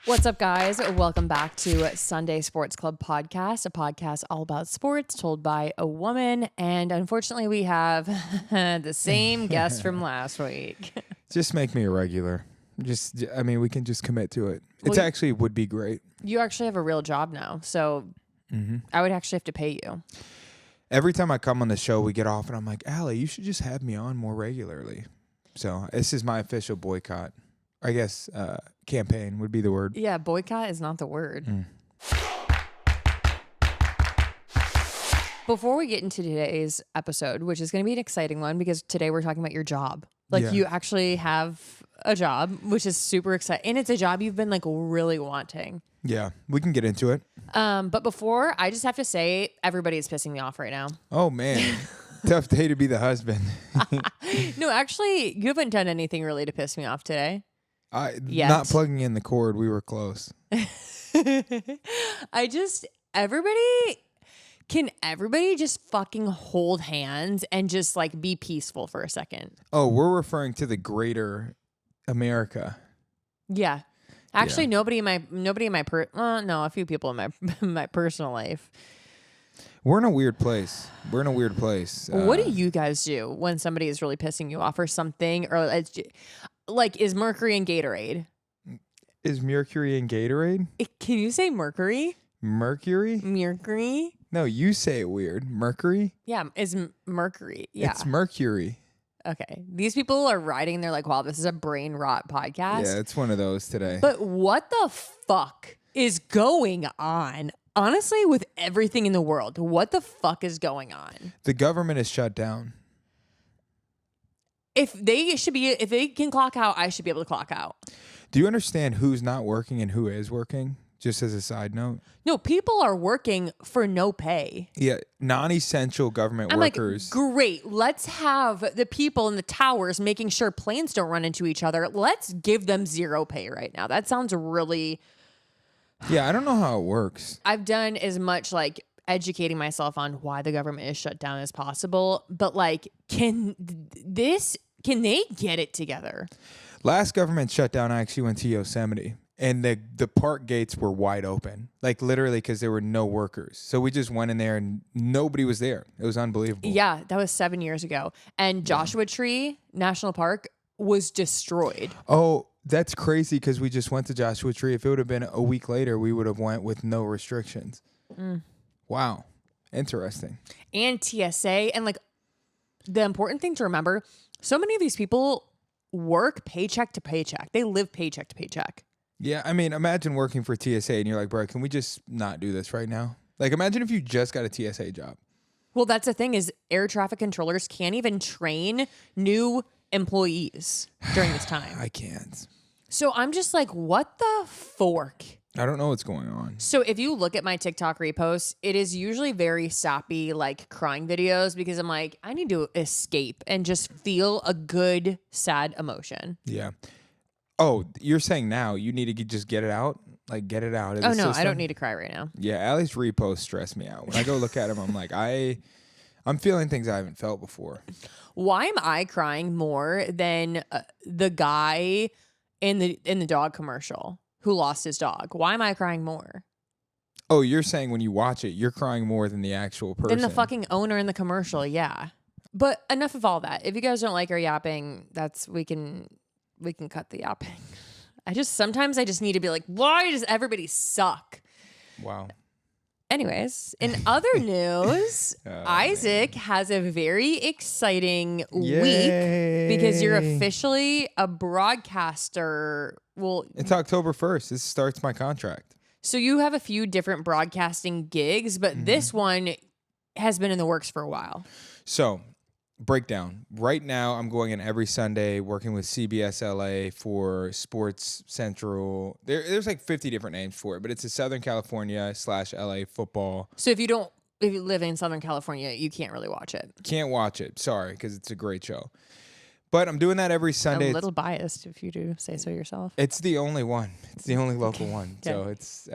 What's up, guys? Welcome back to Sunday Sports Club Podcast, a podcast all about sports told by a woman. And unfortunately, we have the same guest from last week. Just make me a regular. We can just commit to it. Well, It actually would be great. You actually have a real job now, so I would actually have to pay you. Every time I come on the show, we get off, and I'm like, Allie, you should just have me on more regularly. So this is my official boycott. I guess campaign would be the word. Yeah, boycott is not the word. Before we get into today's episode, which is going to be an exciting one because today we're talking about your job. You actually have a job, which is super exciting. And it's a job you've been really wanting. Yeah, we can get into it. But before, I just have to say, everybody's pissing me off right now. Oh, man. Tough day to be the husband. No, actually, you haven't done anything really to piss me off today. Not plugging in the cord, we were close. Everybody just fucking hold hands and just be peaceful for a second? Oh, we're referring to the greater America. Yeah. Actually, a few people in my personal life. We're in a weird place. What do you guys do when somebody is really pissing you off or something? Or is Mercury in Gatorade? Is Mercury in Gatorade? Can you say Mercury? Mercury? Mercury? No, you say it weird. Mercury? Yeah, is Mercury. Yeah. It's Mercury. Okay. These people are writing. They're like, wow, this is a brain rot podcast. Yeah, it's one of those today. But what the fuck is going on? Honestly, with everything in the world, what the fuck is going on? The government is shut down. If they can clock out, I should be able to clock out. Do you understand who's not working and who is working? Just as a side note. No, people are working for no pay. Yeah, non-essential government workers. Great. Let's have the people in the towers making sure planes don't run into each other. Let's give them zero pay right now. That sounds really... Yeah, I don't know how it works. I've done as much educating myself on why the government is shut down as possible, but can they get it together? Last government shutdown, I actually went to Yosemite, and the park gates were wide open, literally because there were no workers. So we just went in there and nobody was there. It was unbelievable. Yeah, that was 7 years ago. And Joshua Tree National Park was destroyed. Oh, that's crazy because we just went to Joshua Tree. If it would have been a week later, we would have went with no restrictions. Wow. Interesting. And TSA. And the important thing to remember, so many of these people work paycheck to paycheck. They live paycheck to paycheck. Yeah, I mean, imagine working for TSA and you're like, bro, can we just not do this right now? Imagine if you just got a TSA job. Well, that's the thing is air traffic controllers can't even train new employees during this time. I can't. So I'm just what the fork? I don't know what's going on. So if you look at my TikTok reposts, it is usually very sappy, crying videos because I'm I need to escape and just feel a good, sad emotion. Yeah. Oh, you're saying now you need to just get it out? Get it out of the system? I don't need to cry right now. Yeah, Allie's reposts stress me out. When I go look at them, I'm I'm feeling things I haven't felt before. Why am I crying more than the guy in the dog commercial who lost his dog? Why am I crying more? Oh, you're saying when you watch it, you're crying more than the actual person. Than the fucking owner in the commercial, yeah. But enough of all that. If you guys don't like our yapping, we can cut the yapping. Sometimes I just need to be why does everybody suck? Wow. Anyways, in other news, Isaac has a very exciting week because you're officially a broadcaster. Well, it's October 1st. This starts my contract. So you have a few different broadcasting gigs, but this one has been in the works for a while. So, breakdown. Right now, I'm going in every Sunday working with CBS LA for Sports Central. There's 50 different names for it, but it's a Southern California / LA football. So if you live in Southern California, you can't really watch it. Can't watch it. Sorry, because it's a great show. But I'm doing that every Sunday. A little biased, if you do say so yourself. It's the only one. It's the only local one. Okay. So it's,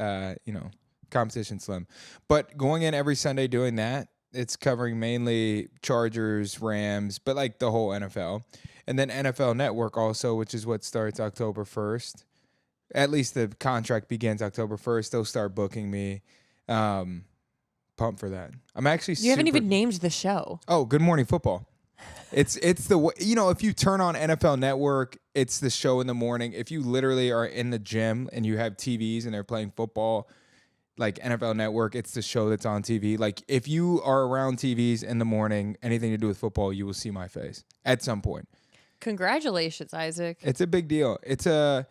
competition slim. But going in every Sunday doing that, it's covering mainly Chargers, Rams, but the whole NFL. And then NFL Network also, which is what starts October 1st. at least the contract begins October 1st. They'll start booking me. Pumped for that. I'm actually You haven't even named the show. Oh, Good Morning Football. It's the, you know, if you turn on NFL Network, it's the show in the morning. If you literally are in the gym and you have TVs and they're playing football, like NFL Network, it's the show that's on TV. Like if you are around TVs in the morning, anything to do with football, you will see my face at some point. Congratulations, Isaac. It's a big deal. The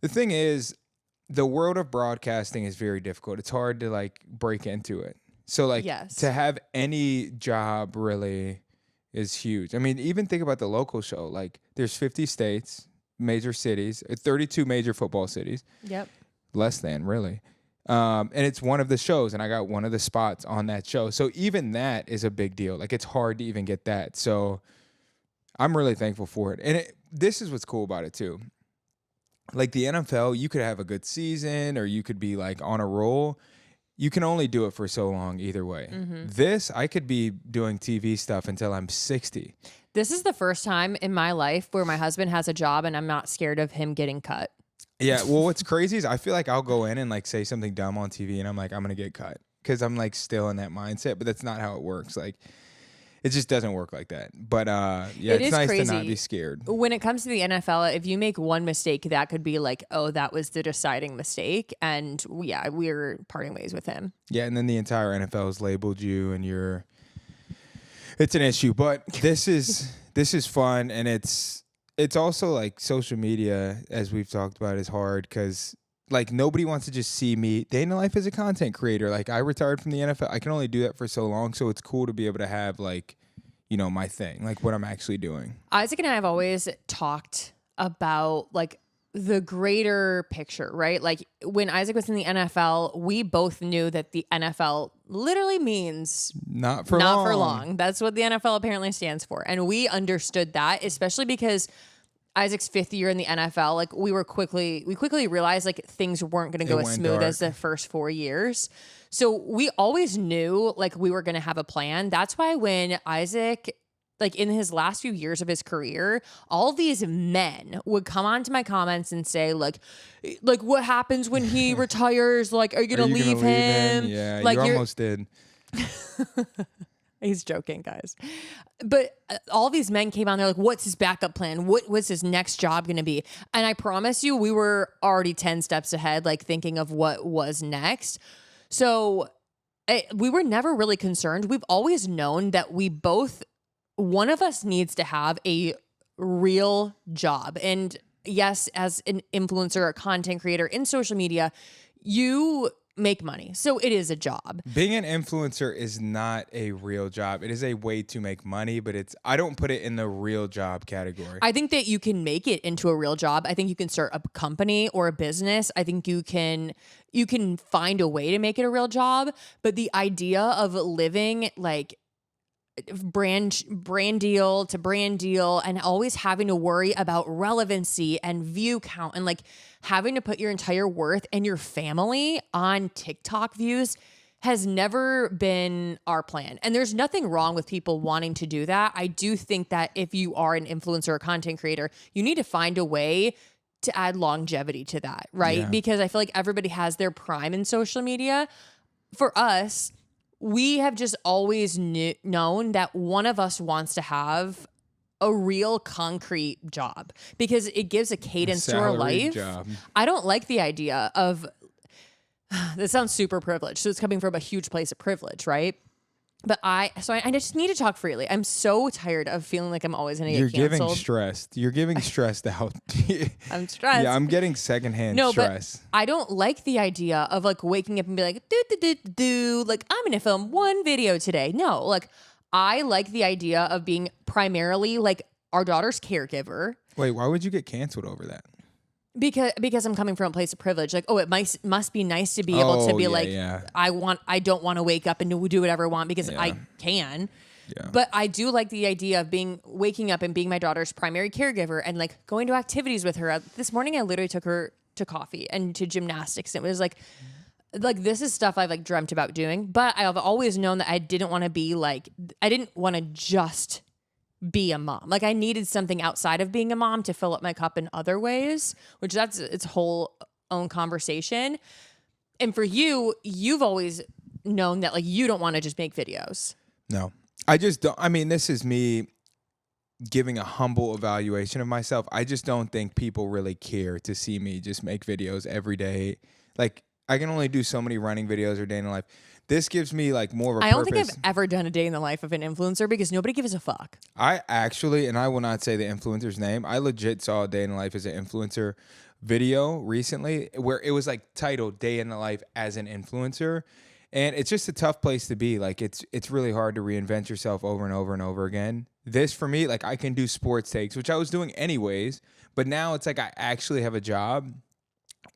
thing is, the world of broadcasting is very difficult. It's hard to like break into it. So like to have any job really is huge. I mean, even think about the local show. Like there's 50 states, major cities, 32 major football cities. Yep. Less than really. And it's one of the shows, and I got one of the spots on that show. So even that is a big deal. Like it's hard to even get that. So I'm really thankful for it. And this is what's cool about it too. Like the NFL, you could have a good season or you could be like on a roll. You can only do it for so long either way. Mm-hmm. This, I could be doing TV stuff until I'm 60. This is the first time in my life where my husband has a job and I'm not scared of him getting cut. Yeah, well, what's crazy is I feel like I'll go in and like say something dumb on TV and I'm like, I'm going to get cut because I'm like still in that mindset, but that's not how it works. Like, it just doesn't work like that. But yeah, it's nice to not be scared. When it comes to the NFL, if you make one mistake, that could be like, oh, that was the deciding mistake. And yeah, we're parting ways with him. Yeah, and then the entire NFL has labeled you and it's an issue. But this is fun, and it's also like social media, as we've talked about, is hard because like nobody wants to just see me day in the life as a content creator. Like I retired from the NFL. I can only do that for so long. So it's cool to be able to have like, you know, my thing, like what I'm actually doing. Isaac and I have always talked about like the greater picture, right? Like when Isaac was in the NFL, we both knew that the NFL literally means not for long. That's what the NFL apparently stands for. And we understood that, especially because Isaac's 5th year in the NFL, like we quickly realized like things weren't going to go as smooth as the first 4 years. So we always knew like we were going to have a plan. That's why when Isaac, like in his last few years of his career, all these men would come onto my comments and say like what happens when he retires? Like, are you going to leave him? Yeah, like, you almost did. He's joking, guys. But all these men came on there like, what's his backup plan? What was his next job going to be? And I promise you, we were already 10 steps ahead, like thinking of what was next. So we were never really concerned. We've always known that one of us needs to have a real job. And yes, as an influencer, a content creator in social media, you make money. So it is a job. Being an influencer is not a real job. It is a way to make money, but I don't put it in the real job category. I think that you can make it into a real job. I think you can start a company or a business. I think you can find a way to make it a real job, but the idea of living like brand deal to brand deal and always having to worry about relevancy and view count and like having to put your entire worth and your family on TikTok views has never been our plan. And there's nothing wrong with people wanting to do that. I do think that if you are an influencer or content creator, you need to find a way to add longevity to that, right? Yeah. Because I feel like everybody has their prime in social media. For us, we have just always known that one of us wants to have a real concrete job because it gives a cadence to our life. Job. I don't like the idea of, this sounds super privileged. So it's coming from a huge place of privilege, right? But I just need to talk freely. I'm so tired of feeling like I'm always going to get canceled. You're giving stressed. You're giving stressed out. I'm stressed. Yeah, I'm getting secondhand stress. But I don't like the idea of like waking up and be like, like I'm going to film one video today. No, like I like the idea of being primarily like our daughter's caregiver. Wait, why would you get canceled over that? Because I'm coming from a place of privilege. Like, oh, it must be nice to be able to be I don't want to wake up and do whatever I want because I can. Yeah. But I do like the idea of waking up and being my daughter's primary caregiver and like going to activities with her. This morning, I literally took her to coffee and to gymnastics. And it was like this is stuff I've like dreamt about doing, but I've always known that I didn't want to just be a mom. Like I needed something outside of being a mom to fill up my cup in other ways, which it's a whole own conversation. And for you, you've always known that like you don't want to just make videos. No, I just don't. I mean, this is me giving a humble evaluation of myself. I just don't think people really care to see me just make videos every day. Like, I can only do so many running videos or day in the life. This gives me like more of a I don't purpose. think I've ever done a day in the life of an influencer because nobody gives a fuck. I actually, and I will not say the influencer's name, I legit saw a day in the life as an influencer video recently where it was like titled Day in the Life as an Influencer. And it's just a tough place to be. Like, it's really hard to reinvent yourself over and over and over again. This, for me, like, I can do sports takes, which I was doing anyways, but now it's like I actually have a job.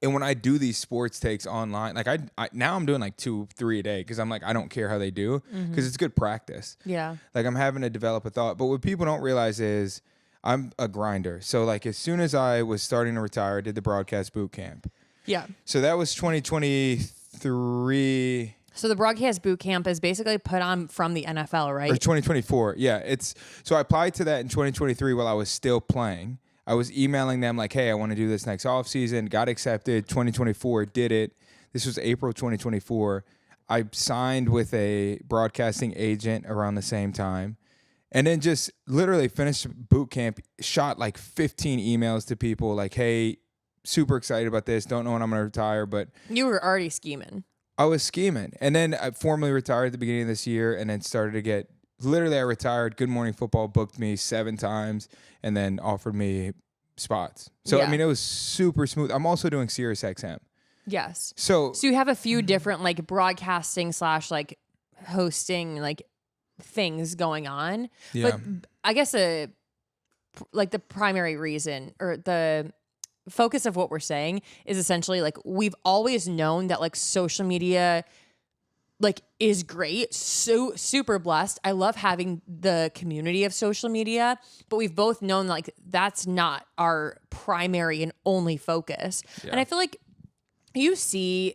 And when I do these sports takes online, like I now I'm doing like 2-3 a day because I'm like, I don't care how they do because it's good practice. Yeah. Like, I'm having to develop a thought. But what people don't realize is I'm a grinder. So like as soon as I was starting to retire, I did the broadcast boot camp. Yeah. So that was 2023. So the broadcast boot camp is basically put on from the NFL, right? Or 2024. Yeah. So I applied to that in 2023 while I was still playing. I was emailing them like, hey, I want to do this next offseason. Got accepted. 2024, did it. This was April 2024. I signed with a broadcasting agent around the same time. And then just literally finished boot camp, shot like 15 emails to people like, hey, super excited about this. Don't know when I'm going to retire, but... You were already scheming. I was scheming. And then I formally retired at the beginning of this year and then started to get... Literally, I retired. Good Morning Football booked me 7 times and then offered me spots. So, Yeah. I mean, it was super smooth. I'm also doing Sirius XM. Yes. So you have a few different like broadcasting / like hosting like things going on. yeah. But I guess like the primary reason or the focus of what we're saying is essentially like we've always known that like social media like is great. So super blessed. I love having the community of social media, but we've both known like that's not our primary and only focus. Yeah. And I feel like you see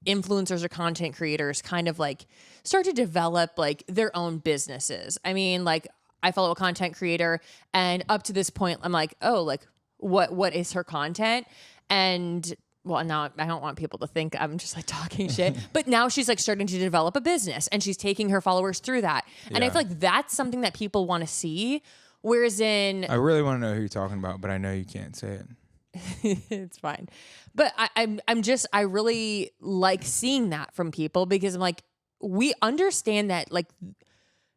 influencers or content creators kind of like start to develop like their own businesses. I mean, like I follow a content creator and up to this point, I'm like, oh, like what is her content? And well, now I don't want people to think I'm just like talking shit, but now she's like starting to develop a business and she's taking her followers through that. And I Yeah. feel like that's something that people want to see. Whereas in, I really want to know who you're talking about, but I know you can't say it. it's fine. But I really like seeing that from people because I'm like, we understand that like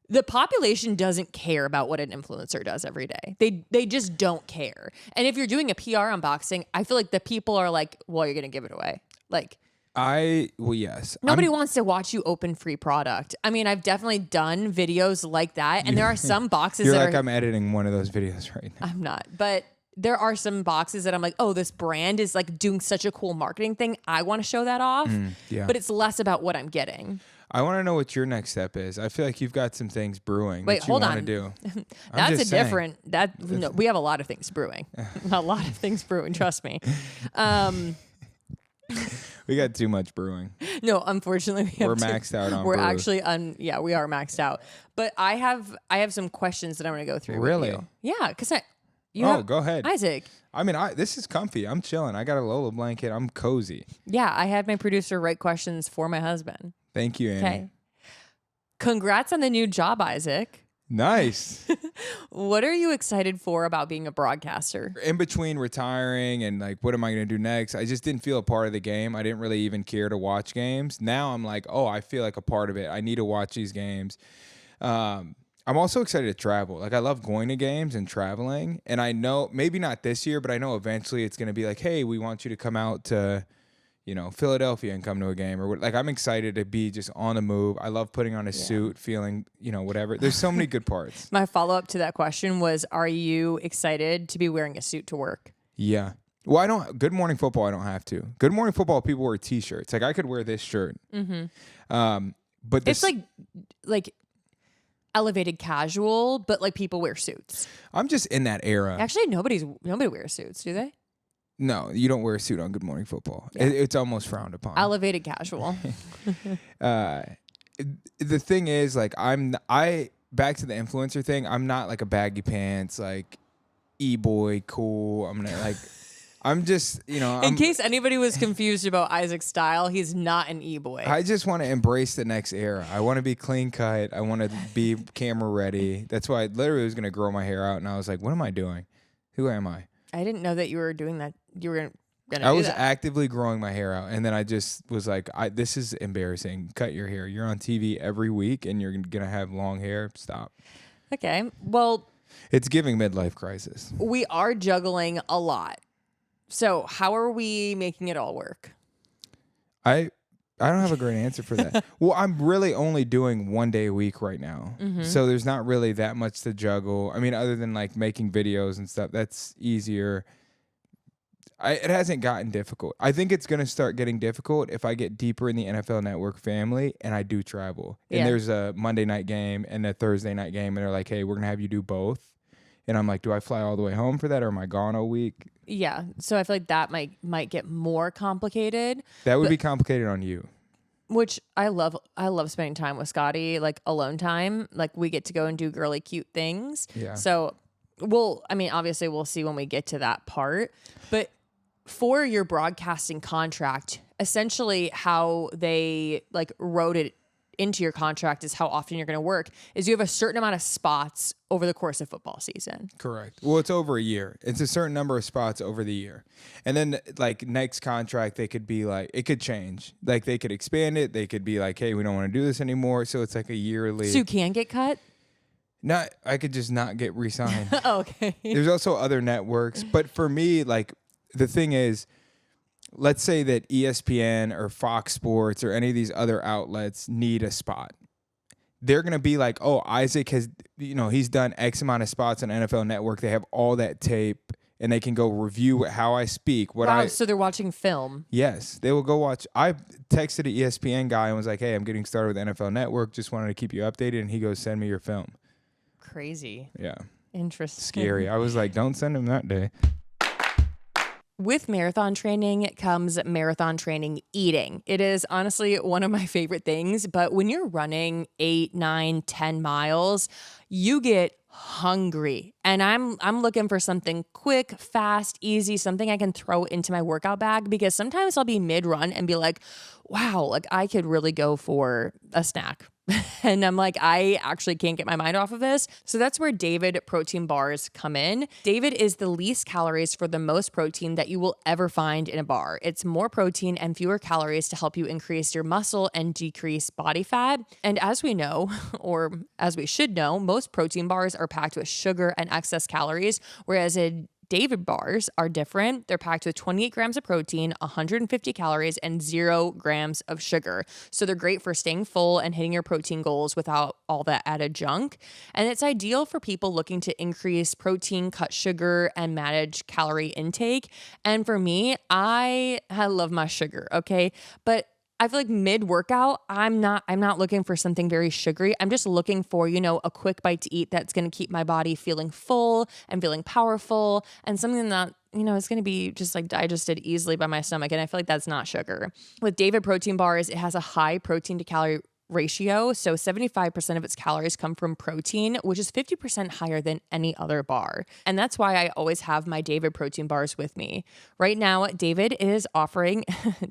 the population doesn't care about what an influencer does every day. They just don't care. And if you're doing a PR unboxing, I feel like the people are like, well, you're going to give it away. Like Yes. nobody wants to watch you open free product. I mean, I've definitely done videos like that. And there are some boxes You're that like, are, I'm editing one of those videos right now. I'm not, but there are some boxes that I'm like, oh, this brand is like doing such a cool marketing thing. I want to show that off. Yeah. But it's less about what I'm getting. I want to know what your next step is. I feel like you've got some things brewing Wait, that you hold want to on. do. That's a just saying. different, no, we have a lot of things brewing. A lot of things brewing, trust me. We got too much brewing. No, unfortunately, we have We're maxed out on We're brews. actually we are maxed out. But I have some questions that I'm going to go through. Really? With you. Yeah, because Go ahead. Isaac. I mean, this is comfy. I'm chilling. I got a Lola blanket. I'm cozy. Yeah, I had my producer write questions for my husband. Thank you, Annie. Okay. Congrats on the new job, Isaac. Nice. What are you excited for about being a broadcaster? In between retiring and like, what am I going to do next? I just didn't feel a part of the game. I didn't really even care to watch games. Now I'm like, oh, I feel like a part of it. I need to watch these games. I'm also excited to travel. Like, I love going to games and traveling. And I know, maybe not this year, but I know eventually it's going to be like, hey, we want you to come out to, Philadelphia and come to a game. Or like, I'm excited to be just on the move. I love putting on a suit, feeling, whatever. There's so many good parts. My follow-up to that question was, are you excited to be wearing a suit to work? Yeah. Well, Good Morning Football, I don't have to. Good Morning Football, people wear T-shirts. Like, I could wear this shirt. Mm-hmm. But it's like elevated casual, but like people wear suits. I'm just in that era. Actually, nobody wears suits, do they? No, you don't wear a suit on Good Morning Football. Yeah. It's almost frowned upon. Elevated casual. The thing is, like, back to the influencer thing. I'm not like a baggy pants, like e-boy cool. I'm gonna like, I'm just, In case anybody was confused about Isaac's style, he's not an e-boy. I just want to embrace the next era. I want to be clean cut. I want to be camera ready. That's why I literally was going to grow my hair out. And I was like, what am I doing? Who am I? I didn't know that you were doing that. You were going to I was actively growing my hair out. And then I just was like, this is embarrassing. Cut your hair. You're on TV every week and you're going to have long hair. Stop. Okay. Well, it's giving midlife crisis. We are juggling a lot. So how are we making it all work? I don't have a great answer for that. Well, I'm really only doing 1 day a week right now. Mm-hmm. So there's not really that much to juggle. I mean, other than like making videos and stuff, that's easier. It hasn't gotten difficult. I think it's going to start getting difficult if I get deeper in the NFL Network family and I do travel. And there's a Monday night game and a Thursday night game. And they're like, hey, we're going to have you do both. And I'm like, do I fly all the way home for that or am I gone a week? Yeah. So I feel like that might get more complicated. That would be complicated on you. Which I love spending time with Scotty, like alone time. Like we get to go and do girly cute things. Yeah. So obviously we'll see when we get to that part. But for your broadcasting contract, essentially how they like wrote it into your contract is how often you're going to work is you have a certain amount of spots over the course of football season. Correct. Well, it's over a year. It's a certain number of spots over the year. And then like next contract, they could be like, it could change. Like they could expand it. They could be like, hey, we don't want to do this anymore. So it's like a yearly. So you can get cut? I could just not get re-signed. Okay. There's also other networks. But for me, like the thing is, let's say that ESPN or Fox Sports or any of these other outlets need a spot. They're going to be like, oh, Isaac has, he's done X amount of spots on NFL Network. They have all that tape and they can go review how I speak. So they're watching film. Yes, they will go watch. I texted an ESPN guy and was like, hey, I'm getting started with NFL Network. Just wanted to keep you updated. And he goes, send me your film. Crazy. Yeah. Interesting. Scary. I was like, don't send him that day. With marathon training comes marathon training eating. It is honestly one of my favorite things, but when you're running 8, 9, 10 miles, you get hungry. And I'm looking for something quick, fast, easy, something I can throw into my workout bag because sometimes I'll be mid-run and be like, wow, like I could really go for a snack. And I'm like, I actually can't get my mind off of this. So that's where David protein bars come in. David is the least calories for the most protein that you will ever find in a bar. It's more protein and fewer calories to help you increase your muscle and decrease body fat. And as we know, or as we should know, most protein bars are packed with sugar and excess calories, whereas David bars are different. They're packed with 28 grams of protein, 150 calories, and 0 grams of sugar. So they're great for staying full and hitting your protein goals without all that added junk. And it's ideal for people looking to increase protein, cut sugar, and manage calorie intake. And for me, I love my sugar, okay? But I feel like mid-workout, I'm not looking for something very sugary. I'm just looking for, a quick bite to eat that's going to keep my body feeling full and feeling powerful and something that, it's going to be just like digested easily by my stomach. And I feel like that's not sugar. With David protein bars, it has a high protein to calorie ratio. So 75% of its calories come from protein, which is 50% higher than any other bar. And that's why I always have my David protein bars with me. Right now, David is offering,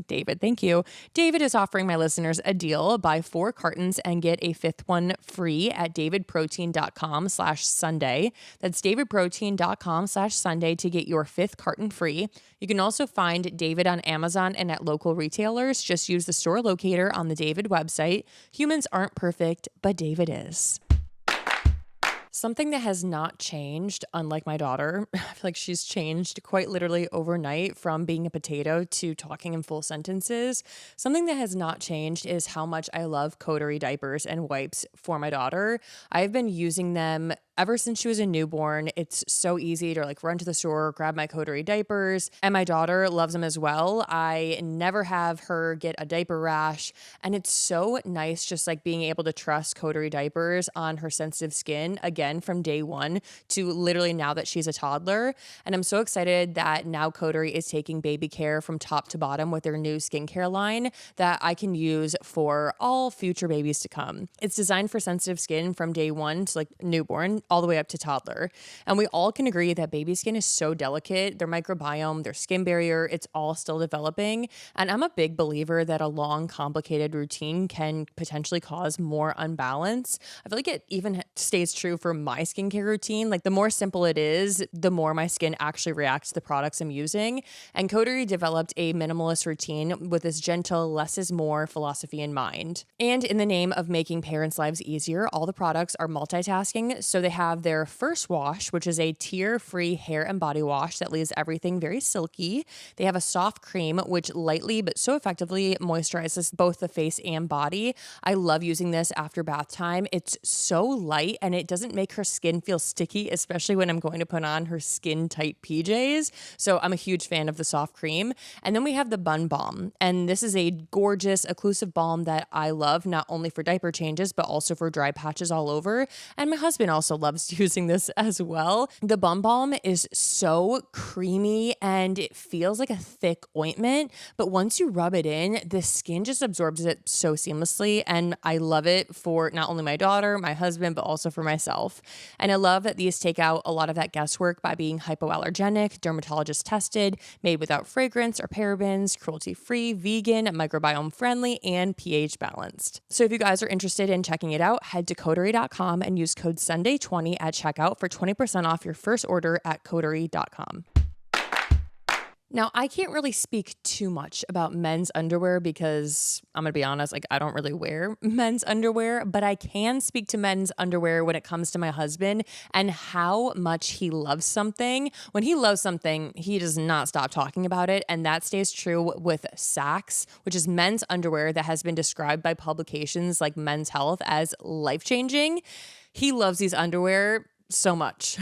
thank you. David is offering my listeners a deal. Buy 4 cartons and get a 5th one free at davidprotein.com/Sunday. That's davidprotein.com/Sunday to get your 5th carton free. You can also find David on Amazon and at local retailers. Just use the store locator on the David website. Humans aren't perfect, but David is. Something that has not changed, unlike my daughter, I feel like she's changed quite literally overnight from being a potato to talking in full sentences. Something that has not changed is how much I love coterie diapers and wipes for my daughter. I've been using them ever since she was a newborn. It's so easy to run to the store, grab my coterie diapers, and my daughter loves them as well. I never have her get a diaper rash, and it's so nice just being able to trust coterie diapers on her sensitive skin. Again, again from day one to literally now that she's a toddler. And I'm so excited that now Coterie is taking baby care from top to bottom with their new skincare line that I can use for all future babies to come. It's designed for sensitive skin from day one to like newborn all the way up to toddler. And we all can agree that baby skin is so delicate. Their microbiome, their skin barrier, it's all still developing. And I'm a big believer that a long, complicated routine can potentially cause more unbalance. I feel like it even stays true for my skincare routine. Like the more simple it is, the more my skin actually reacts to the products I'm using. And Coterie developed a minimalist routine with this gentle, less is more philosophy in mind. And in the name of making parents' lives easier, all the products are multitasking. So they have their first wash, which is a tear-free hair and body wash that leaves everything very silky. They have a soft cream, which lightly but so effectively moisturizes both the face and body. I love using this after bath time. It's so light and it doesn't make her skin feel sticky, especially when I'm going to put on her skin tight PJs. So I'm a huge fan of the soft cream. And then we have the Bun Balm. And this is a gorgeous occlusive balm that I love, not only for diaper changes, but also for dry patches all over. And my husband also loves using this as well. The Bun Balm is so creamy and it feels like a thick ointment, but once you rub it in, the skin just absorbs it so seamlessly. And I love it for not only my daughter, my husband, but also for myself. And I love that these take out a lot of that guesswork by being hypoallergenic, dermatologist tested, made without fragrance or parabens, cruelty-free, vegan, microbiome friendly, and pH balanced. So if you guys are interested in checking it out, head to coterie.com and use code Sunday20 at checkout for 20% off your first order at coterie.com. Now, I can't really speak too much about men's underwear because I'm going to be honest, like I don't really wear men's underwear, but I can speak to men's underwear when it comes to my husband and how much he loves something. When he loves something, he does not stop talking about it. And that stays true with Saxx, which is men's underwear that has been described by publications like Men's Health as life-changing. He loves these underwear so much.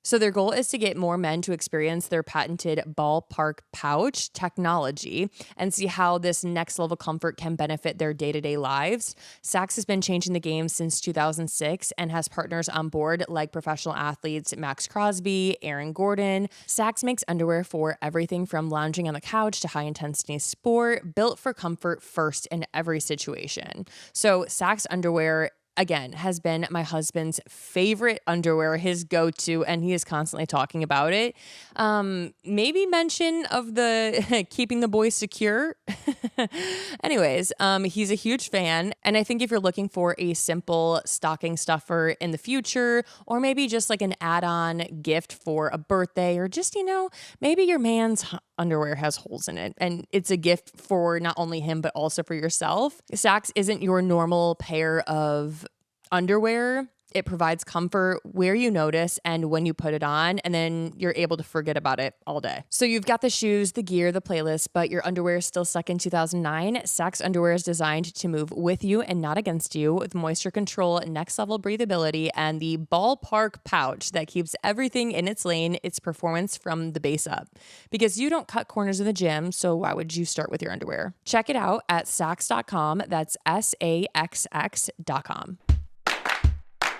So their goal is to get more men to experience their patented ballpark pouch technology and see how this next level comfort can benefit their day-to-day lives. Saxx has been changing the game since 2006 and has partners on board like professional athletes Max Crosby, Aaron Gordon. Saxx makes underwear for everything from lounging on the couch to high-intensity sport, built for comfort first in every situation. So Saxx Underwear again, has been my husband's favorite underwear, his go-to, and he is constantly talking about it. Maybe mention of the keeping the boys secure. Anyways, he's a huge fan. And I think if you're looking for a simple stocking stuffer in the future, or maybe just like an add-on gift for a birthday, or just, maybe your man's underwear has holes in it and it's a gift for not only him but also for yourself. Saxx isn't your normal pair of underwear. It provides comfort where you notice and when you put it on, and then you're able to forget about it all day. So you've got the shoes, the gear, the playlist, but your underwear is still stuck in 2009. Saxx Underwear is designed to move with you and not against you, with moisture control, next level breathability, and the ballpark pouch that keeps everything in its lane, its performance from the base up. Because you don't cut corners in the gym, so why would you start with your underwear? Check it out at Saxx.com. That's SAXX.com.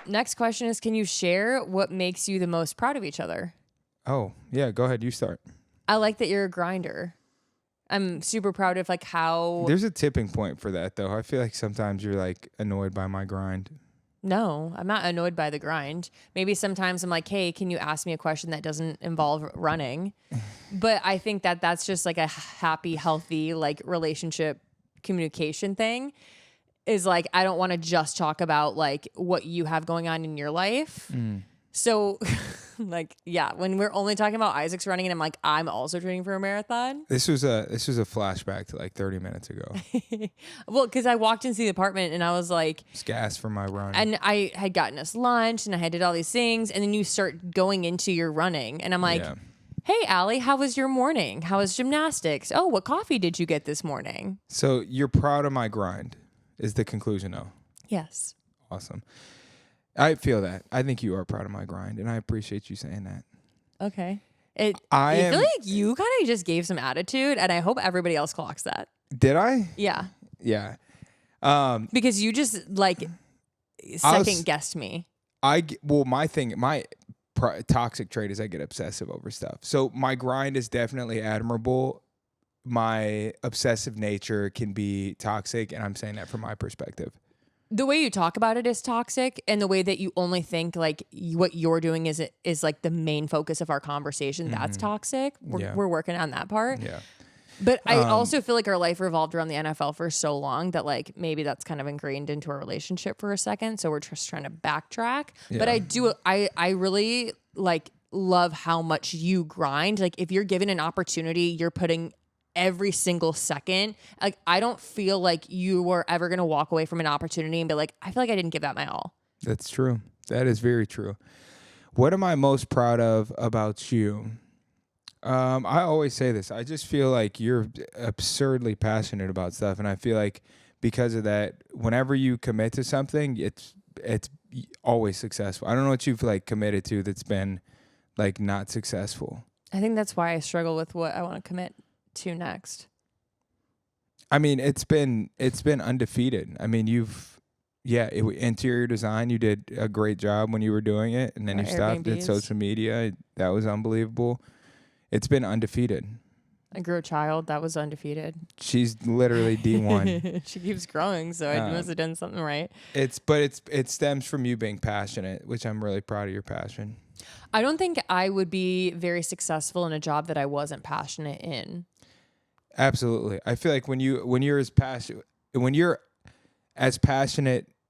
Next question is, can you share what makes you the most proud of each other? Oh, yeah. Go ahead. You start. I like that you're a grinder. I'm super proud of like how... There's a tipping point for that, though. I feel like sometimes you're like annoyed by my grind. No, I'm not annoyed by the grind. Maybe sometimes I'm like, hey, can you ask me a question that doesn't involve running? But I think that that's just like a happy, healthy like relationship communication thing. Is like, I don't want to just talk about like what you have going on in your life. So like, yeah, when we're only talking about Isaac's running and I'm like, I'm also training for a marathon. This was a flashback to like 30 minutes ago. Well, because I walked into the apartment and I was like, it's gas for my run. And I had gotten us lunch and I had did all these things. And then you start going into your running and I'm like, hey, Allie, how was your morning? How was gymnastics? Oh, what coffee did you get this morning? So you're proud of my grind. Is the conclusion, though? Yes. Awesome. I feel that. I think you are proud of my grind, and I appreciate you saying that. Okay. I feel like you kind of just gave some attitude, and I hope everybody else clocks that. Did I? Yeah. Yeah. Because you just, like, second-guessed me. My toxic trait is I get obsessive over stuff. So my grind is definitely admirable. My obsessive nature can be toxic, and I'm saying that from my perspective. The way you talk about it is toxic, and the way that you only think like what you're doing is like the main focus of our conversation. That's toxic. We're working on that part. Yeah. But I also feel like our life revolved around the NFL for so long that like maybe that's kind of ingrained into our relationship for a second. So we're just trying to backtrack. Yeah. But I really like love how much you grind. Like if you're given an opportunity, you're putting every single second. Like I don't feel like you were ever going to walk away from an opportunity and be like, I feel like I didn't give that my all. That's true. That is very true. What am I most proud of about you? I always say this. I just feel like you're absurdly passionate about stuff, and I feel like because of that, whenever you commit to something, it's always successful. I don't know what you've like committed to that's been like not successful. I think that's why I struggle with what I want to commit to next. I mean, it's been undefeated. I mean, interior design, you did a great job when you were doing it, and then you stopped at social media. That was unbelievable. It's been undefeated. I grew a child. That was undefeated. She's literally D1. She keeps growing, so I must have done something right. It stems from you being passionate, which I'm really proud of your passion. I don't think I would be very successful in a job that I wasn't passionate in. Absolutely. I feel like when you're as passionate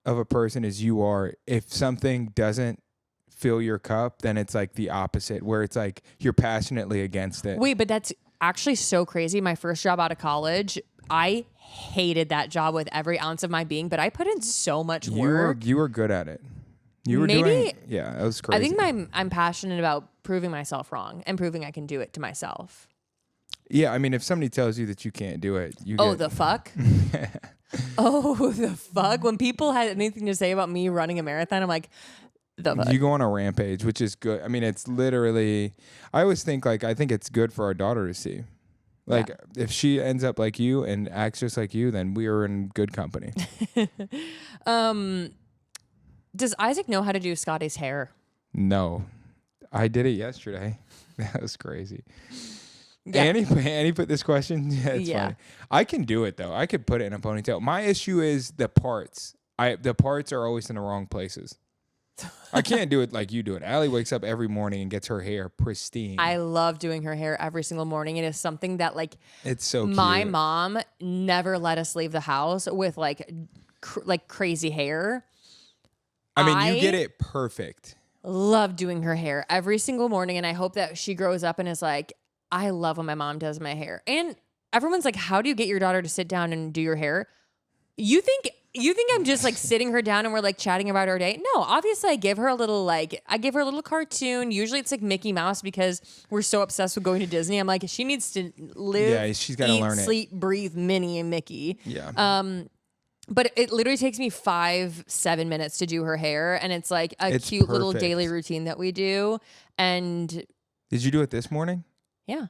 of a person as you are, if something doesn't fill your cup, then it's like the opposite, where it's like you're passionately against it. Wait, but that's actually so crazy. My first job out of college, I hated that job with every ounce of my being, but I put in so much work. You were good at it. You were that was crazy. I think I'm passionate about proving myself wrong and proving I can do it to myself. Yeah, I mean, if somebody tells you that you can't do it, the fuck? Oh, the fuck? When people had anything to say about me running a marathon, I'm like, the fuck? You go on a rampage, which is good. I mean, it's literally, I always think like, I think it's good for our daughter to see. Like, if she ends up like you and acts just like you, then we are in good company. Does Isaac know how to do Scotty's hair? No. I did it yesterday. That was crazy. Yeah. Annie put this question. Yeah, it's funny. I can do it though. I could put it in a ponytail. My issue is the parts. The parts are always in the wrong places. I can't do it like you do it. Allie wakes up every morning and gets her hair pristine. I love doing her hair every single morning. It is something that like it's so cute. My mom never let us leave the house with like crazy hair. I mean, you get it perfect. Love doing her hair every single morning, and I hope that she grows up and is like, I love when my mom does my hair. And everyone's like, how do you get your daughter to sit down and do your hair? You think I'm just like sitting her down and we're like chatting about our day? No, obviously I give her a little cartoon. Usually it's like Mickey Mouse because we're so obsessed with going to Disney. I'm like, she needs to live, she's got to learn it. Sleep, breathe Minnie and Mickey. Yeah. But it literally takes me 5-7 minutes to do her hair, and it's like it's cute perfect. Little daily routine that we do. And did you do it this morning? Yeah.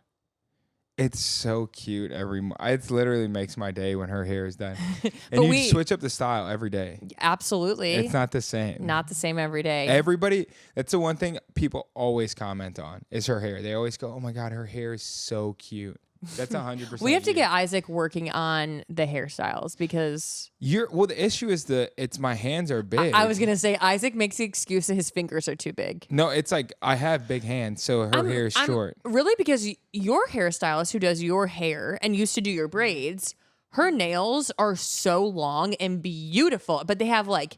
It's so cute it literally makes my day when her hair is done. And you switch up the style every day. Absolutely. It's not the same. Not the same every day. Everybody, that's the one thing people always comment on is her hair. They always go, oh my God, her hair is so cute. That's 100%. We have to get Isaac working on the hairstyles because the issue is my hands are big. I was gonna say Isaac makes the excuse that his fingers are too big. No, it's like I have big hands, so her hair is short. Really, because your hairstylist who does your hair and used to do your braids, her nails are so long and beautiful, but they have like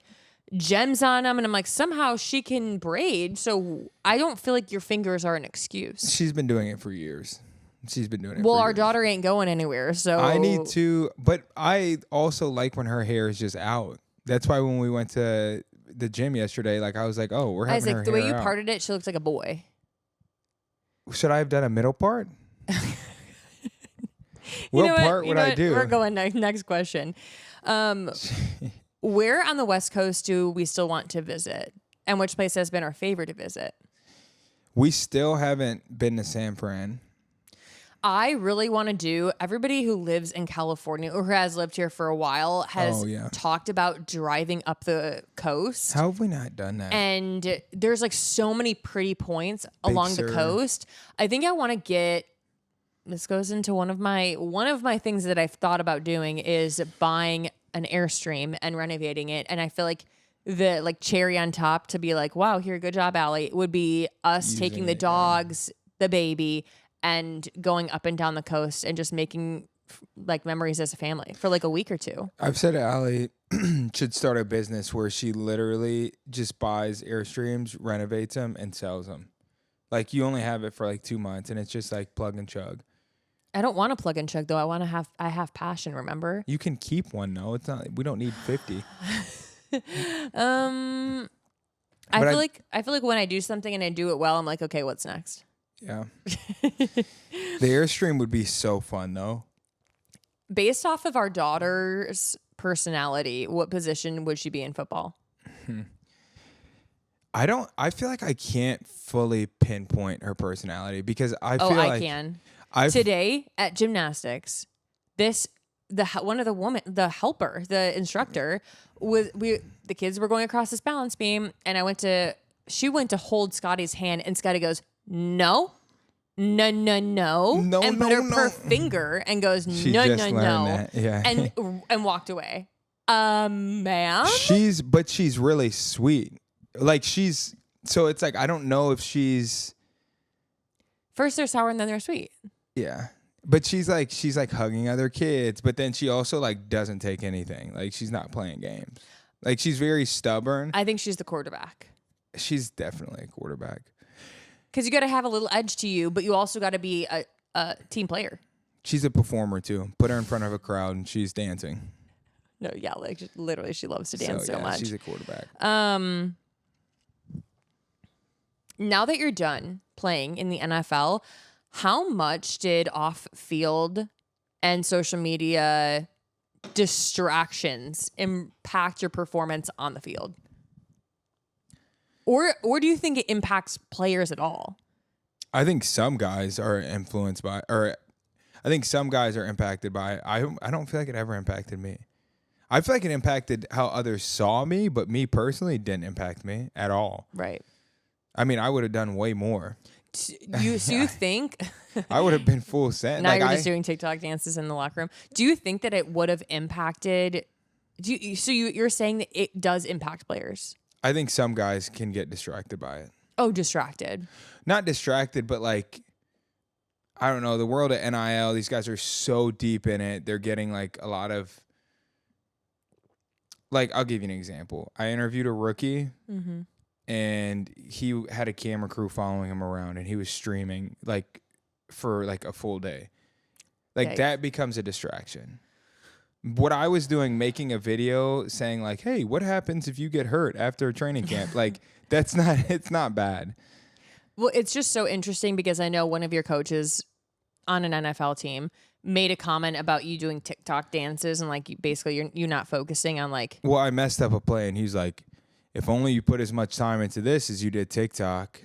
gems on them, and I'm like, somehow she can braid, so I don't feel like your fingers are an excuse. She's been doing it for years. She's been doing it. Well, our daughter ain't going anywhere, so I need to. But I also like when her hair is just out. That's why when we went to the gym yesterday, like I was like, "Oh, we're having her hair Isaac, the way you parted it, she looks like a boy." Should I have done a middle part? What part would I do? We're going next question. Where on the West Coast do we still want to visit, and which place has been our favorite to visit? We still haven't been to San Fran. I really want to do, everybody who lives in California or who has lived here for a while has talked about driving up the coast. How have we not done that? And there's like so many pretty points along the coast. I think I want to get, this goes into one of my things that I've thought about doing is buying an Airstream and renovating it. And I feel like the like cherry on top to be like, wow, here, good job, Allie, would be us taking the dogs, the baby, and going up and down the coast and just making like memories as a family for like a week or two. I've said Allie should start a business where she literally just buys Airstreams, renovates them, and sells them. Like you only have it for like 2 months, and it's just like plug and chug. I don't want to plug and chug though. I have passion. Remember? You can keep one. No, it's not. We don't need 50. I feel like when I do something and I do it well, I'm like, okay, what's next? Yeah. The Airstream would be so fun though. Based off of our daughter's personality, what position would she be in football? I feel like I can't fully pinpoint her personality because I feel like I can. Today at gymnastics, the helper, the instructor, the kids were going across this balance beam, and she went to hold Scotty's hand, and Scotty goes, no, and put her finger and goes, no, yeah, and walked away. Ma'am, she's really sweet. Like so it's like I don't know if she's first they're sour and then they're sweet. Yeah. But she's like hugging other kids, but then she also like doesn't take anything. Like she's not playing games. Like she's very stubborn. I think she's the quarterback. She's definitely a quarterback. Because you got to have a little edge to you, but you also got to be a team player. She's a performer too. Put her in front of a crowd and she's dancing. No, yeah, like literally she loves to dance so much. She's a quarterback. Now that you're done playing in the NFL, how much did off-field and social media distractions impact your performance on the field? Or do you think it impacts players at all? I think some guys are influenced by, or I think some guys are impacted by it. I don't feel like it ever impacted me. I feel like it impacted how others saw me, but me personally didn't impact me at all. Right. I mean, I would have done way more. You think I would have been full send. Now you're just doing TikTok dances in the locker room. Do you think that it would have impacted? You're saying that it does impact players? I think some guys can get distracted by it. Oh, distracted. Not distracted, but like, I don't know, the world of NIL, these guys are so deep in it. They're getting like a lot of, like, I'll give you an example. I interviewed a rookie, and he had a camera crew following him around, and he was streaming like for like a full day. Like that becomes a distraction. What I was doing, making a video saying like, hey, what happens if you get hurt after a training camp? Like it's not bad. Well, it's just so interesting because I know one of your coaches on an NFL team made a comment about you doing TikTok dances and like basically you're not focusing on like. Well, I messed up a play and he's like, if only you put as much time into this as you did TikTok.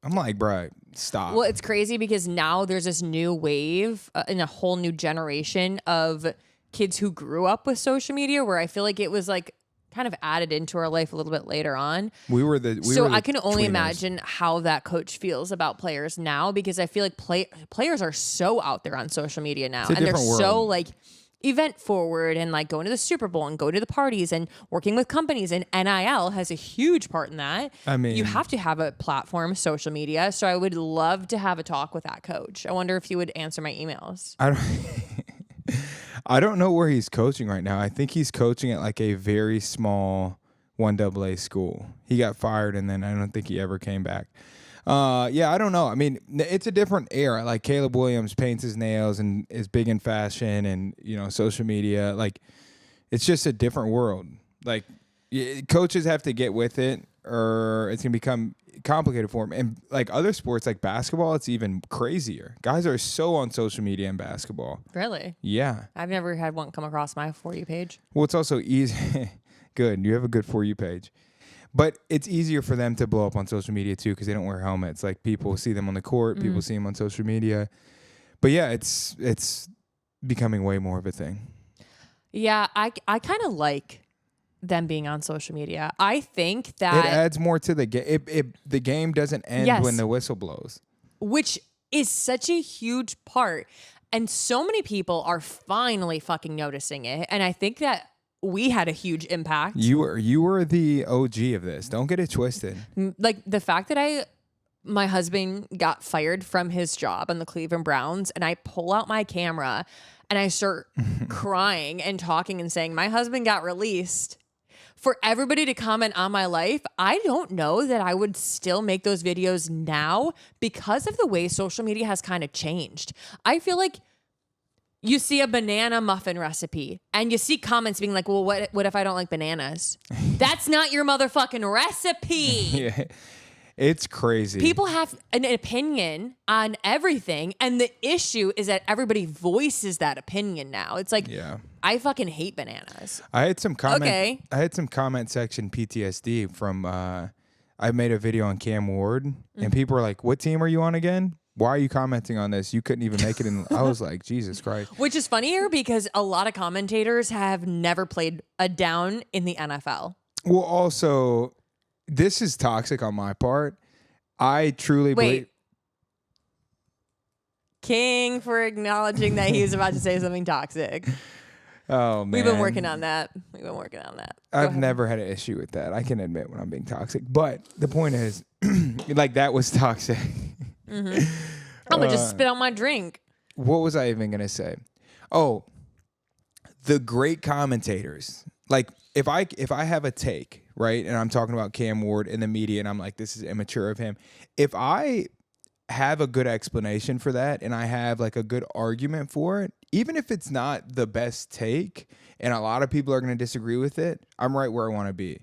I'm like, bro, stop. Well, it's crazy because now there's this new wave and a whole new generation of kids who grew up with social media where I feel like it was like kind of added into our life a little bit later on. I can only imagine how that coach feels about players now because I feel like players are so out there on social media now and they're so like event forward and like going to the Super Bowl and go to the parties and working with companies, and NIL has a huge part in that. I mean, you have to have a platform, social media. So I would love to have a talk with that coach. I wonder if he would answer my emails. I don't know where he's coaching right now. I think he's coaching at like a very small 1AA school. He got fired and then I don't think he ever came back. Yeah, I don't know. I mean, it's a different era. Like Caleb Williams paints his nails and is big in fashion and, you know, social media. Like, it's just a different world. Like, coaches have to get with it or it's going to become complicated for them. And like other sports like basketball, it's even crazier. Guys are so on social media in basketball. Really? Yeah. I've never had one come across my For You page. Well, it's also easy. Good. You have a good For You page. But it's easier for them to blow up on social media too because they don't wear helmets. Like people see them on the court, people see them on social media. But yeah, it's becoming way more of a thing. Yeah, I kind of like them being on social media. I think that It adds more to the game. The game doesn't end when the whistle blows. Which is such a huge part. And so many people are finally fucking noticing it. And I think that we had a huge impact. You were the OG of this. Don't get it twisted. Like the fact that my husband got fired from his job on the Cleveland Browns, and I pull out my camera and I start crying and talking and saying, my husband got released. For everybody to comment on my life, I don't know that I would still make those videos now because of the way social media has kind of changed. I feel like you see a banana muffin recipe and you see comments being like, well, what if I don't like bananas? That's not your motherfucking recipe. Yeah. It's crazy. People have an opinion on everything, and the issue is that everybody voices that opinion now. It's like, I fucking hate bananas. I had some comment. I had some comment section PTSD from. I made a video on Cam Ward, and people were like, "What team are you on again? Why are you commenting on this? You couldn't even make it in." I was like, Jesus Christ. Which is funnier because a lot of commentators have never played a down in the NFL. Well, also, this is toxic on my part. I truly believe. King for acknowledging that he's about to say something toxic. Oh, man. We've been working on that. I've never had an issue with that. I can admit when I'm being toxic. But the point is, like, that was toxic. Mm-hmm. I'm going to just spit out my drink. What was I even going to say? Oh, the great commentators. Like, if I have a take, right, and I'm talking about Cam Ward in the media, and I'm like, this is immature of him. If I have a good explanation for that, and I have like a good argument for it, even if it's not the best take, and a lot of people are going to disagree with it, I'm right where I want to be.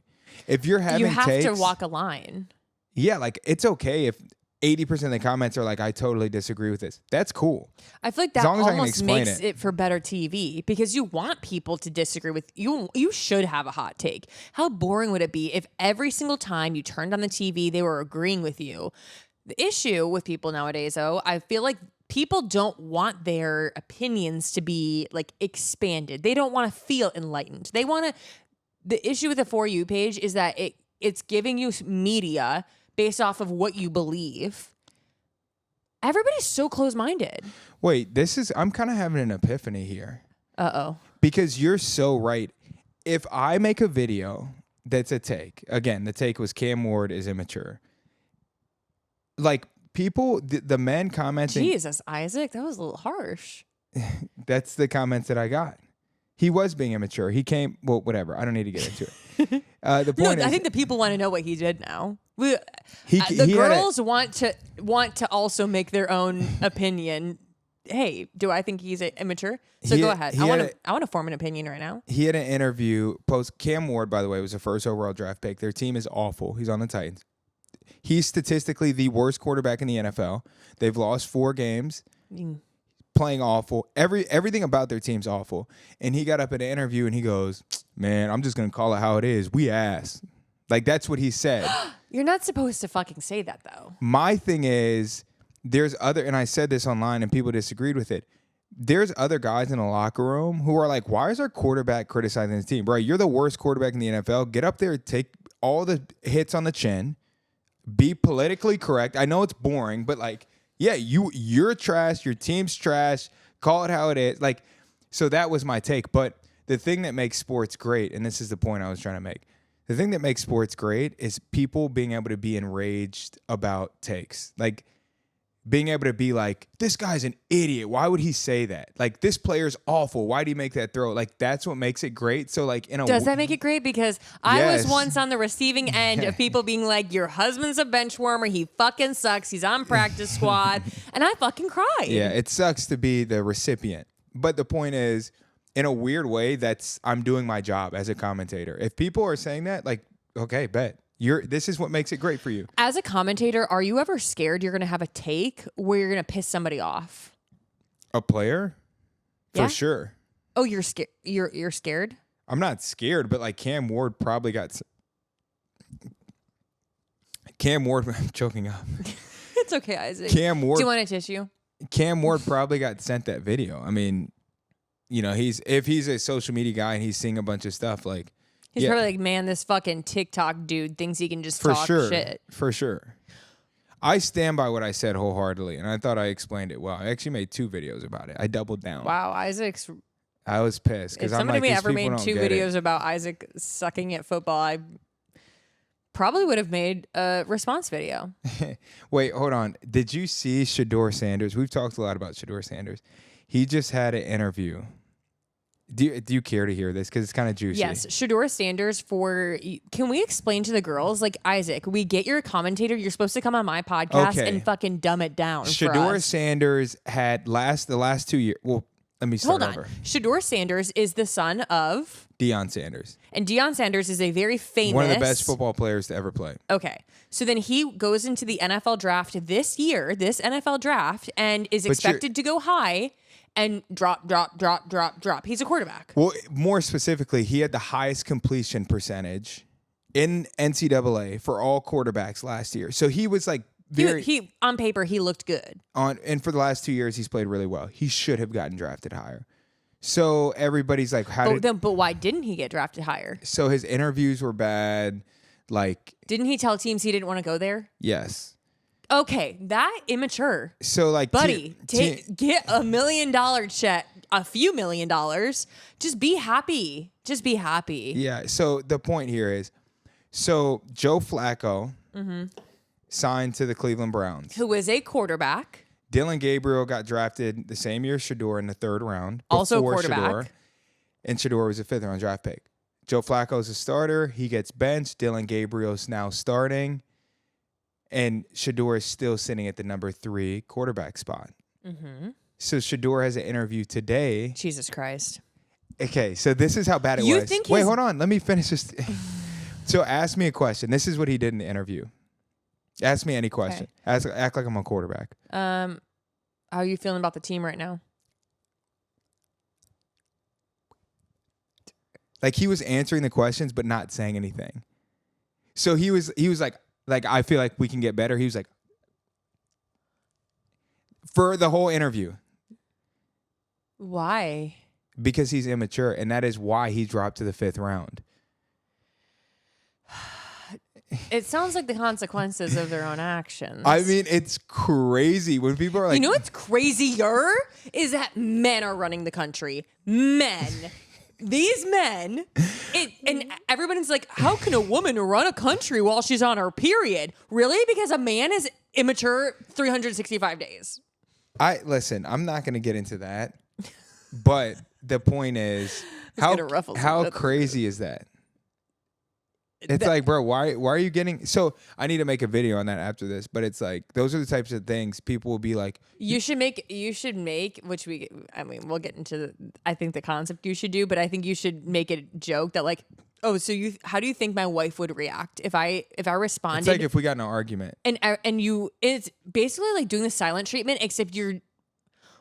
If you're having takes, you have to walk a line. Yeah, like it's okay if 80% of the comments are like, I totally disagree with this. That's cool. I feel like that almost makes it for better TV because you want people to disagree with you. You should have a hot take. How boring would it be if every single time you turned on the TV, they were agreeing with you? The issue with people nowadays, though, I feel like people don't want their opinions to be like expanded. They don't want to feel enlightened. They want to. The issue with the For You page is that it's giving you media based off of what you believe. Everybody's so close-minded. Wait, I'm kind of having an epiphany here. Uh-oh. Because you're so right. If I make a video that's a take, again, the take was Cam Ward is immature. Like, people, the men commenting. Jesus, Isaac, that was a little harsh. That's the comments that I got. He was being immature. He came, well, whatever. I don't need to get into it. The point is, I think the people want to know what he did now. The girls want to also make their own opinion. Hey, do I think he's immature? So go ahead. I want to form an opinion right now. He had an interview post. Cam Ward, by the way, was the first overall draft pick. Their team is awful. He's on the Titans. He's statistically the worst quarterback in the NFL. They've lost 4 games. Playing awful. Everything about their team's awful. And he got up in an interview and he goes, man, I'm just going to call it how it is. We ass. Like, that's what he said. You're not supposed to fucking say that, though. My thing is, there's other, and I said this online and people disagreed with it. There's other guys in the locker room who are like, why is our quarterback criticizing his team? Bro, you're the worst quarterback in the NFL. Get up there, take all the hits on the chin, be politically correct. I know it's boring, but like, yeah, you're trash. Your team's trash. Call it how it is. Like, so that was my take. But the thing that makes sports great, and this is the point I was trying to make, the thing that makes sports great is people being able to be enraged about takes. Like, being able to be like, this guy's an idiot. Why would he say that? Like, this player's awful. Why did he make that throw? Like, that's what makes it great. So, like, does that make it great? Because I was once on the receiving end of people being like, your husband's a bench warmer. He fucking sucks. He's on practice squad. And I fucking cried. Yeah, it sucks to be the recipient. But the point is, in a weird way, I'm doing my job as a commentator. If people are saying that, like, okay, bet. This is what makes it great for you. As a commentator, are you ever scared you're going to have a take where you're going to piss somebody off? A player? For sure. Oh, you're scared? You're scared? I'm not scared, but like Cam Ward probably got... Cam Ward... I'm choking up. It's okay, Isaac. Cam Ward... Do you want a tissue? Cam Ward probably got sent that video. I mean, you know, if he's a social media guy and he's seeing a bunch of stuff, like he's probably like, man, this fucking TikTok dude thinks he can just talk shit. For sure. I stand by what I said wholeheartedly, and I thought I explained it well. I actually made 2 videos about it. I doubled down. Wow, Isaac's. I was pissed because I'm like, ever made 2 videos about Isaac sucking at football, I probably would have made a response video. Wait, hold on. Did you see Shedeur Sanders? We've talked a lot about Shedeur Sanders. He just had an interview. Do you care to hear this? Because it's kind of juicy. Yes. Shedeur Sanders can we explain to the girls, like, Isaac, we get you're a commentator. You're supposed to come on my podcast and fucking dumb it down Shedeur Sanders had the last 2 years. Well, let me start over. Shedeur Sanders is the son of Deion Sanders. And Deion Sanders is a very famous... one of the best football players to ever play. Okay. So then he goes into the NFL draft this NFL draft, and is expected to go high and drop. He's a quarterback. Well, more specifically, he had the highest completion percentage in NCAA for all quarterbacks last year. So he was like he on paper, he looked good. And for the last 2 years, he's played really well. He should have gotten drafted higher. So everybody's like, but why didn't he get drafted higher? So his interviews were bad. Like, didn't he tell teams he didn't want to go there? Yes. Okay, that immature. So like, buddy, get $1 million check, a few $1 million. Just be happy. Yeah. So the point here is, Joe Flacco signed to the Cleveland Browns, who is a quarterback. Dillon Gabriel got drafted the same year as Shedeur in the 3rd round. Also a quarterback. And Shedeur was a 5th round draft pick. Joe Flacco's a starter. He gets benched. Dillon Gabriel's now starting. And Shedeur is still sitting at the number 3 quarterback spot. Mm-hmm. So Shedeur has an interview today. Jesus Christ. Okay, so this is how bad it was. Wait, hold on. Let me finish this. So ask me a question. This is what he did in the interview. Ask me any question. Okay. Act like I'm a quarterback. How are you feeling about the team right now? Like, he was answering the questions but not saying anything. So he was like, I feel like we can get better. He was like, for the whole interview. Why? Because he's immature, and that is why he dropped to the 5th round. It sounds like the consequences of their own actions. I mean, it's crazy when people are like... You know what's crazier? Is that men are running the country. Men. These men. And everybody's like, how can a woman run a country while she's on her period? Really? Because a man is immature 365 days. Listen, I'm not going to get into that. But the point is, how crazy is that? It's like, bro, why are you getting... So I need to make a video on that after this, but it's like, those are the types of things people will be like... You should make, which we'll get into, I think the concept you should do, but I think you should make a joke that like, oh, so how do you think my wife would react if I responded? It's like if we got in an argument. It's basically like doing the silent treatment, except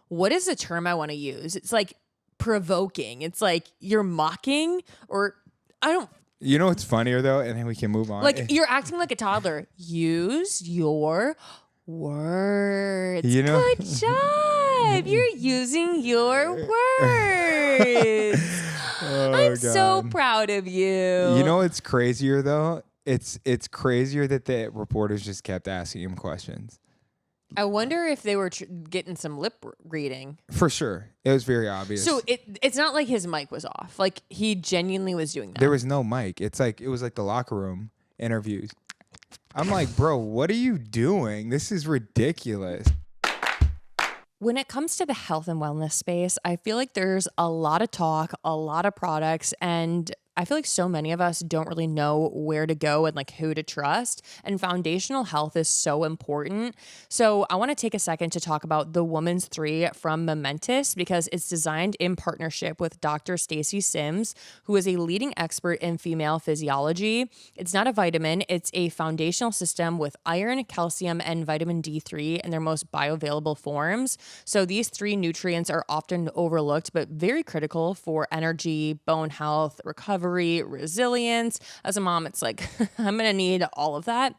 what is the term I want to use? It's like provoking. It's like you're mocking, or I don't... You know what's funnier, though? And then we can move on. Like, you're acting like a toddler. Use your words. You know? Good job. You're using your words. I'm God. so proud of you. You know what's crazier, though? It's crazier that the reporters just kept asking him questions. I wonder if they were getting some lip reading. For sure. It was very obvious. So it's not like his mic was off. Like, he genuinely was doing that. There was no mic. It was like the locker room interviews. I'm like, bro, what are you doing? This is ridiculous. When it comes to the health and wellness space, I feel like there's a lot of talk, a lot of products, and I feel like so many of us don't really know where to go and like who to trust. And foundational health is so important. So I want to take a second to talk about the Woman's 3 from Momentous, because it's designed in partnership with Dr. Stacy Sims, who is a leading expert in female physiology. It's not a vitamin. It's a foundational system with iron, calcium, and vitamin D3 in their most bioavailable forms. So these 3 nutrients are often overlooked, but very critical for energy, bone health, recovery, resilience. As a mom, it's like, I'm going to need all of that.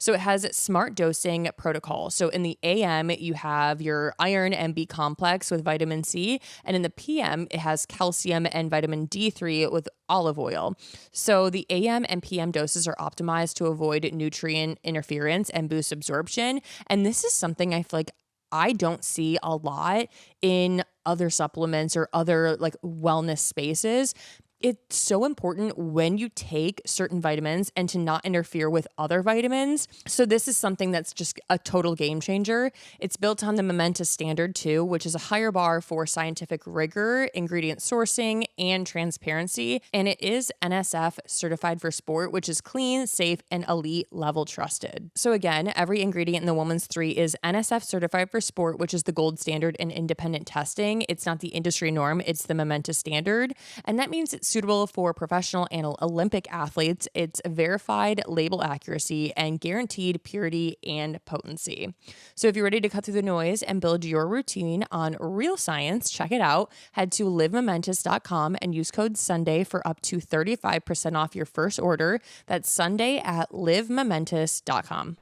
So it has smart dosing protocol. So in the AM, you have your iron and B complex with vitamin C. And in the PM, it has calcium and vitamin D3 with olive oil. So the AM and PM doses are optimized to avoid nutrient interference and boost absorption. And this is something I feel like I don't see a lot in other supplements or other like wellness spaces. It's so important when you take certain vitamins and to not interfere with other vitamins. So this is something that's just a total game changer. It's built on the Momenta standard too, which is a higher bar for scientific rigor, ingredient sourcing, and transparency. And it is NSF certified for sport, which is clean, safe, and elite level trusted. So again, every ingredient in the Woman's 3 is NSF certified for sport, which is the gold standard in independent testing. It's not the industry norm, it's the Momenta standard. And that means it's suitable for professional and Olympic athletes. It's verified label accuracy and guaranteed purity and potency. So if you're ready to cut through the noise and build your routine on real science, check it out. Head to livemomentous.com and use code Sunday for up to 35% off your first order. That's Sunday at livemomentous.com.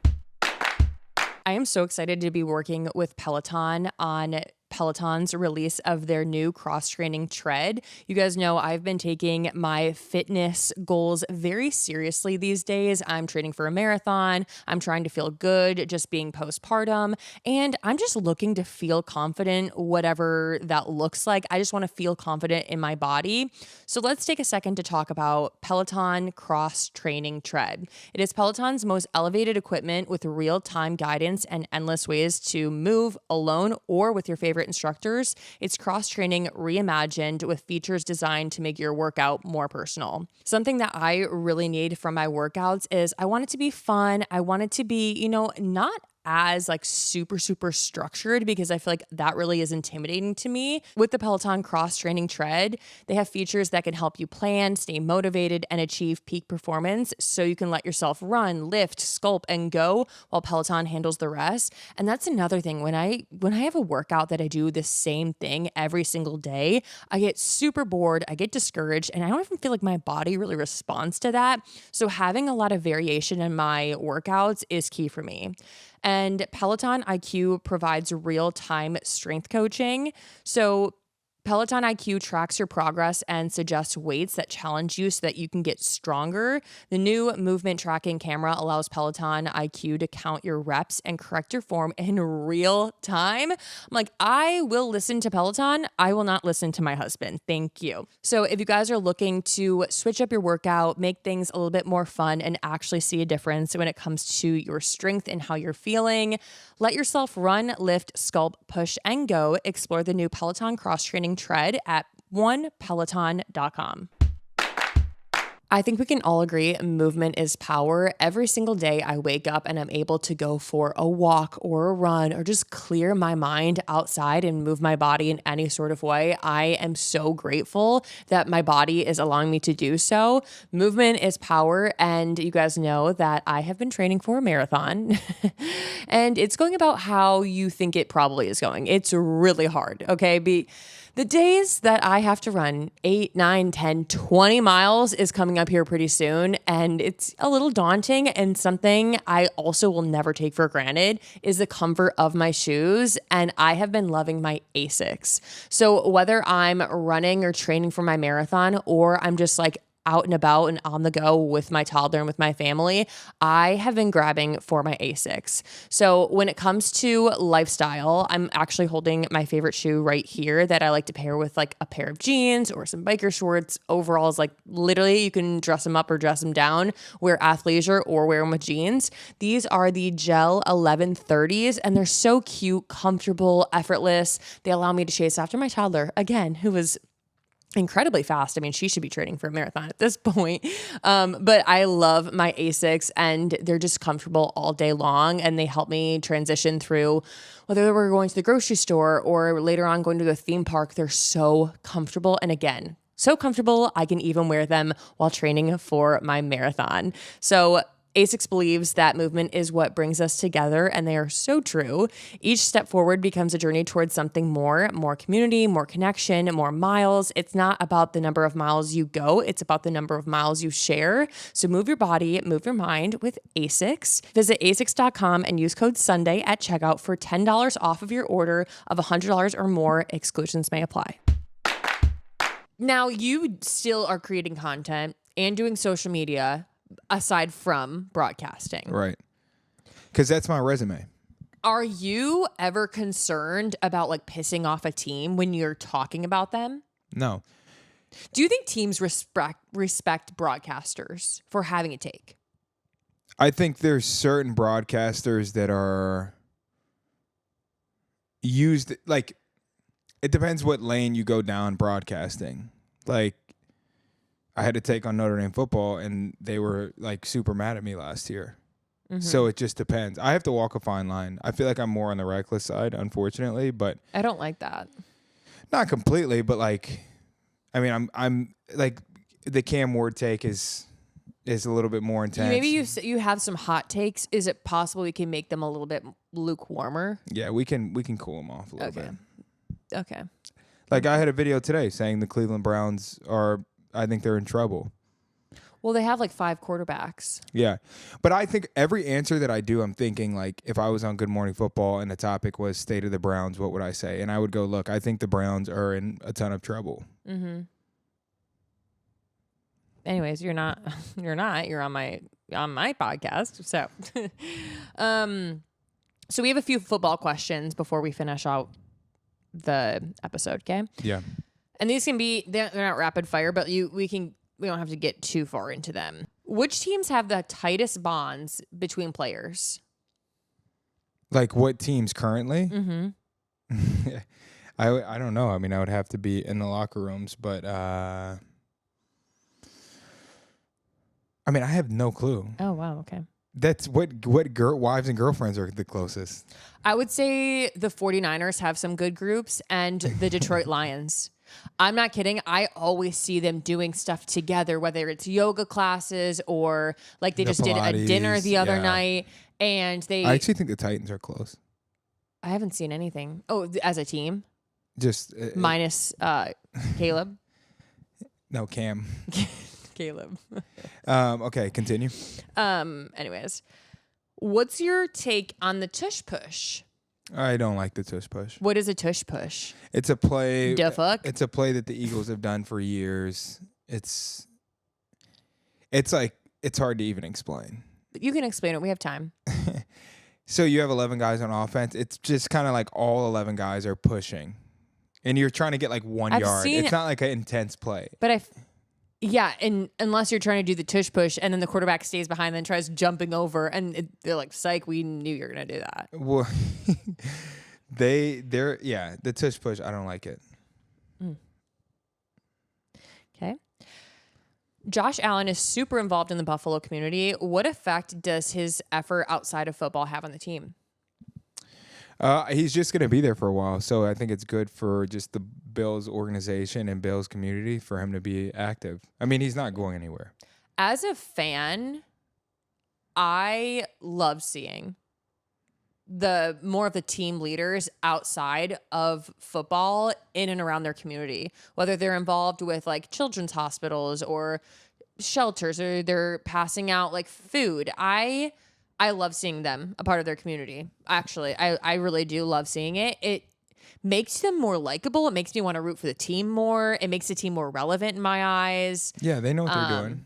I am so excited to be working with Peloton on Peloton's release of their new cross-training tread. You guys know I've been taking my fitness goals very seriously these days. I'm training for a marathon. I'm trying to feel good just being postpartum. And I'm just looking to feel confident, whatever that looks like. I just want to feel confident in my body. So let's take a second to talk about Peloton cross-training tread. It is Peloton's most elevated equipment with real-time guidance and endless ways to move alone or with your favorite instructors. It's cross-training reimagined with features designed to make your workout more personal. Something that I really need from my workouts is I want it to be fun. I want it to be, not as like super structured, because I feel like that really is intimidating to me. With the Peloton cross-training tread, they have features that can help you plan, stay motivated, and achieve peak performance, so you can let yourself run, lift, sculpt, and go while Peloton handles the rest. And that's another thing. When I have a workout that I do the same thing every single day, I get super bored, I get discouraged, and I don't even feel like my body really responds to that. So having a lot of variation in my workouts is key for me. And Peloton IQ provides real-time strength coaching. So Peloton IQ tracks your progress and suggests weights that challenge you so that you can get stronger. The new movement tracking camera allows Peloton IQ to count your reps and correct your form in real time. I'm like, I will listen to Peloton. I will not listen to my husband. Thank you. So if you guys are looking to switch up your workout, make things a little bit more fun, and actually see a difference when it comes to your strength and how you're feeling, let yourself run, lift, sculpt, push, and go. Explore the new Peloton cross-training tread at onepeloton.com. I think we can all agree movement is power. Every single day I wake up and I'm able to go for a walk or a run or just clear my mind outside and move my body in any sort of way. I am so grateful that my body is allowing me to do so. Movement is power, and you guys know that I have been training for a marathon and it's going about how you think it probably is going. It's really hard, okay? The days that I have to run 8, 9, 10, 20 miles is coming up here pretty soon, and it's a little daunting. And something I also will never take for granted is the comfort of my shoes, and I have been loving my Asics. So whether I'm running or training for my marathon, or I'm just like out and about and on the go with my toddler and with my family, I have been grabbing for my Asics. So when it comes to lifestyle, I'm actually holding my favorite shoe right here that I like to pair with like a pair of jeans or some biker shorts. Overalls, like literally you can dress them up or dress them down, wear athleisure or wear them with jeans. These are the Gel 1130s, and they're so cute, comfortable, effortless. They allow me to chase after my toddler, again, who was incredibly fast. I mean, she should be training for a marathon at this point. But I love my Asics, and they're just comfortable all day long. And they help me transition through whether we're going to the grocery store or later on going to the theme park. They're so comfortable. And again, so comfortable, I can even wear them while training for my marathon. So Asics believes that movement is what brings us together, and they are so true. Each step forward becomes a journey towards something more community, more connection, more miles. It's not about the number of miles you go, it's about the number of miles you share. So move your body, move your mind with Asics. Visit asics.com and use code Sunday at checkout for $10 off of your order of $100 or more. Exclusions may apply. Now, you still are creating content and doing social media aside from broadcasting. Right. Because that's my resume. Are you ever concerned about like pissing off a team when you're talking about them? No. Do you think teams respect broadcasters for having a take? I think there's certain broadcasters that are used, like, it depends what lane you go down broadcasting. Like, I had to take on Notre Dame football, and they were, like, super mad at me last year. Mm-hmm. So it just depends. I have to walk a fine line. I feel like I'm more on the reckless side, unfortunately, but I don't like that. Not completely, but, like, I mean, I'm like, the Cam Ward take is a little bit more intense. Maybe you have some hot takes. Is it possible we can make them a little bit lukewarmer? Yeah, we can cool them off a little bit. Okay. Like, I had a video today saying the Cleveland Browns I think they're in trouble. Well, they have like 5 quarterbacks. Yeah. But I think every answer that I do, I'm thinking, like, if I was on Good Morning Football and the topic was state of the Browns, what would I say? And I would go, look, I think the Browns are in a ton of trouble. Mm-hmm. Anyways, you're not. You're on my podcast. So, so we have a few football questions before we finish out the episode. Okay. Yeah. And these can be, they're not rapid fire, but we don't have to get too far into them. Which teams have the tightest bonds between players? Like, what teams currently? Mm-hmm. I don't know. I mean, I would have to be in the locker rooms, but I mean, I have no clue. Oh, wow. Okay. That's what wives and girlfriends are the closest. I would say the 49ers have some good groups, and the Detroit Lions. I'm not kidding. I always see them doing stuff together, whether it's yoga classes or like they just Pilates, did a dinner the other night. And I actually think the Titans are close. I haven't seen anything. Oh, as a team? Just minus Caleb. No, Cam. Caleb. Okay, continue. Anyways, what's your take on the tush push? I don't like the tush push. What is a tush push? It's a play. The fuck? It's a play that the Eagles have done for years. It's like, it's hard to even explain. You can explain it. We have time. So you have 11 guys on offense. It's just kind of like all 11 guys are pushing, and you're trying to get like 1 yard. It's not like an intense play. But yeah, and unless you're trying to do the tush push, and then the quarterback stays behind, and then tries jumping over, and they're like, "Psych, we knew you were gonna do that." Well, the tush push. I don't like it. Okay. Josh Allen is super involved in the Buffalo community. What effect does his effort outside of football have on the team? He's just going to be there for a while, so I think it's good for just the Bills organization and Bills community for him to be active. I mean, he's not going anywhere. As a fan, I love seeing the more of the team leaders outside of football in and around their community, whether they're involved with like children's hospitals or shelters, or they're passing out like food. I love seeing them a part of their community. Actually, I really do love seeing it. It makes them more likable. It makes me want to root for the team more. It makes the team more relevant in my eyes. Yeah, they know what they're doing.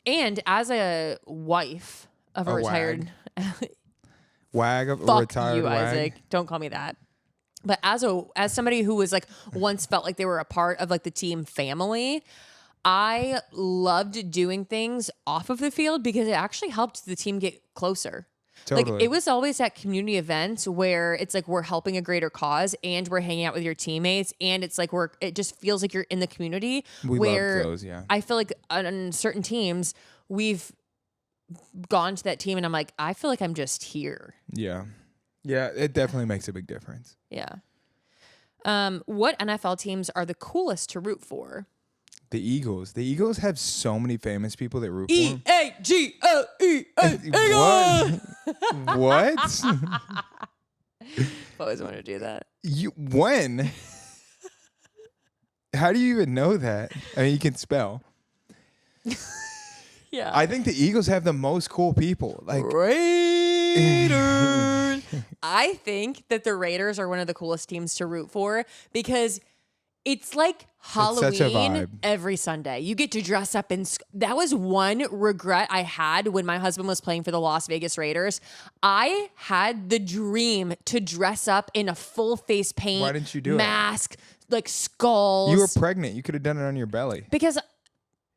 And as a wife of a retired wag of fuck a retired you, wag. Isaac. Don't call me that. But as somebody who was like once felt like they were a part of like the team family, I loved doing things off of the field because it actually helped the team get closer. Totally. Like, it was always at community events where it's like we're helping a greater cause and we're hanging out with your teammates, and it's like it just feels like you're in the community. We where love those, yeah. I feel like on certain teams we've gone to that team and I'm like, I feel like I'm just here. Yeah. Yeah, it definitely makes a big difference. Yeah. What NFL teams are the coolest to root for? The Eagles. The Eagles have so many famous people that root for them. E-A-G-O-E. What? I always wanted to do that. When? How do you even know that? I mean, you can spell. Yeah. I think the Eagles have the most cool people. Like Raiders. I think that the Raiders are one of the coolest teams to root for because it's like Halloween such a vibe. every Sunday. You get to dress up in. That was one regret I had when my husband was playing for the Las Vegas Raiders. I had the dream to dress up in a full face paint. Why didn't you do mask, like skulls. You were pregnant. You could have done it on your belly. Because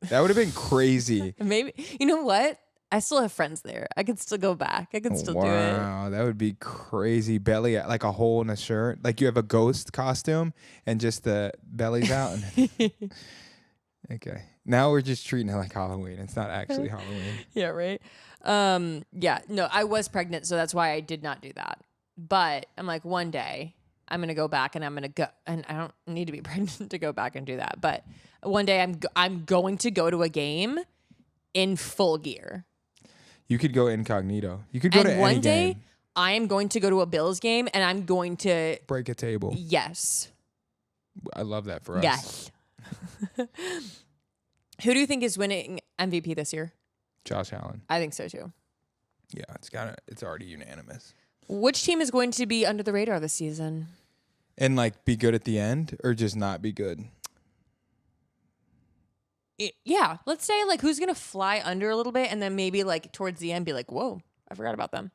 that would have been crazy. Maybe. You know what? I still have friends there. I could still go back. I could still do it. Wow, that would be crazy. Belly, like a hole in a shirt. Like you have a ghost costume and just the belly's out. Okay. Now we're just treating it like Halloween. It's not actually Halloween. Yeah, right? Yeah, no, I was pregnant, so that's why I did not do that. But I'm like, one day I'm going to go back and I'm going to go. And I don't need to be pregnant to go back and do that. But one day I'm going to go to a game in full gear. You could go incognito. You could go to any game. And one day, I am going to go to a Bills game, and I'm going to break a table. Yes. I love that for us. Yes. Who do you think is winning MVP this year? Josh Allen. I think so too. Yeah, it's already unanimous. Which team is going to be under the radar this season? And like be good at the end, or just not be good? Yeah, let's say like who's gonna fly under a little bit, and then maybe like towards the end be like, "Whoa, I forgot about them."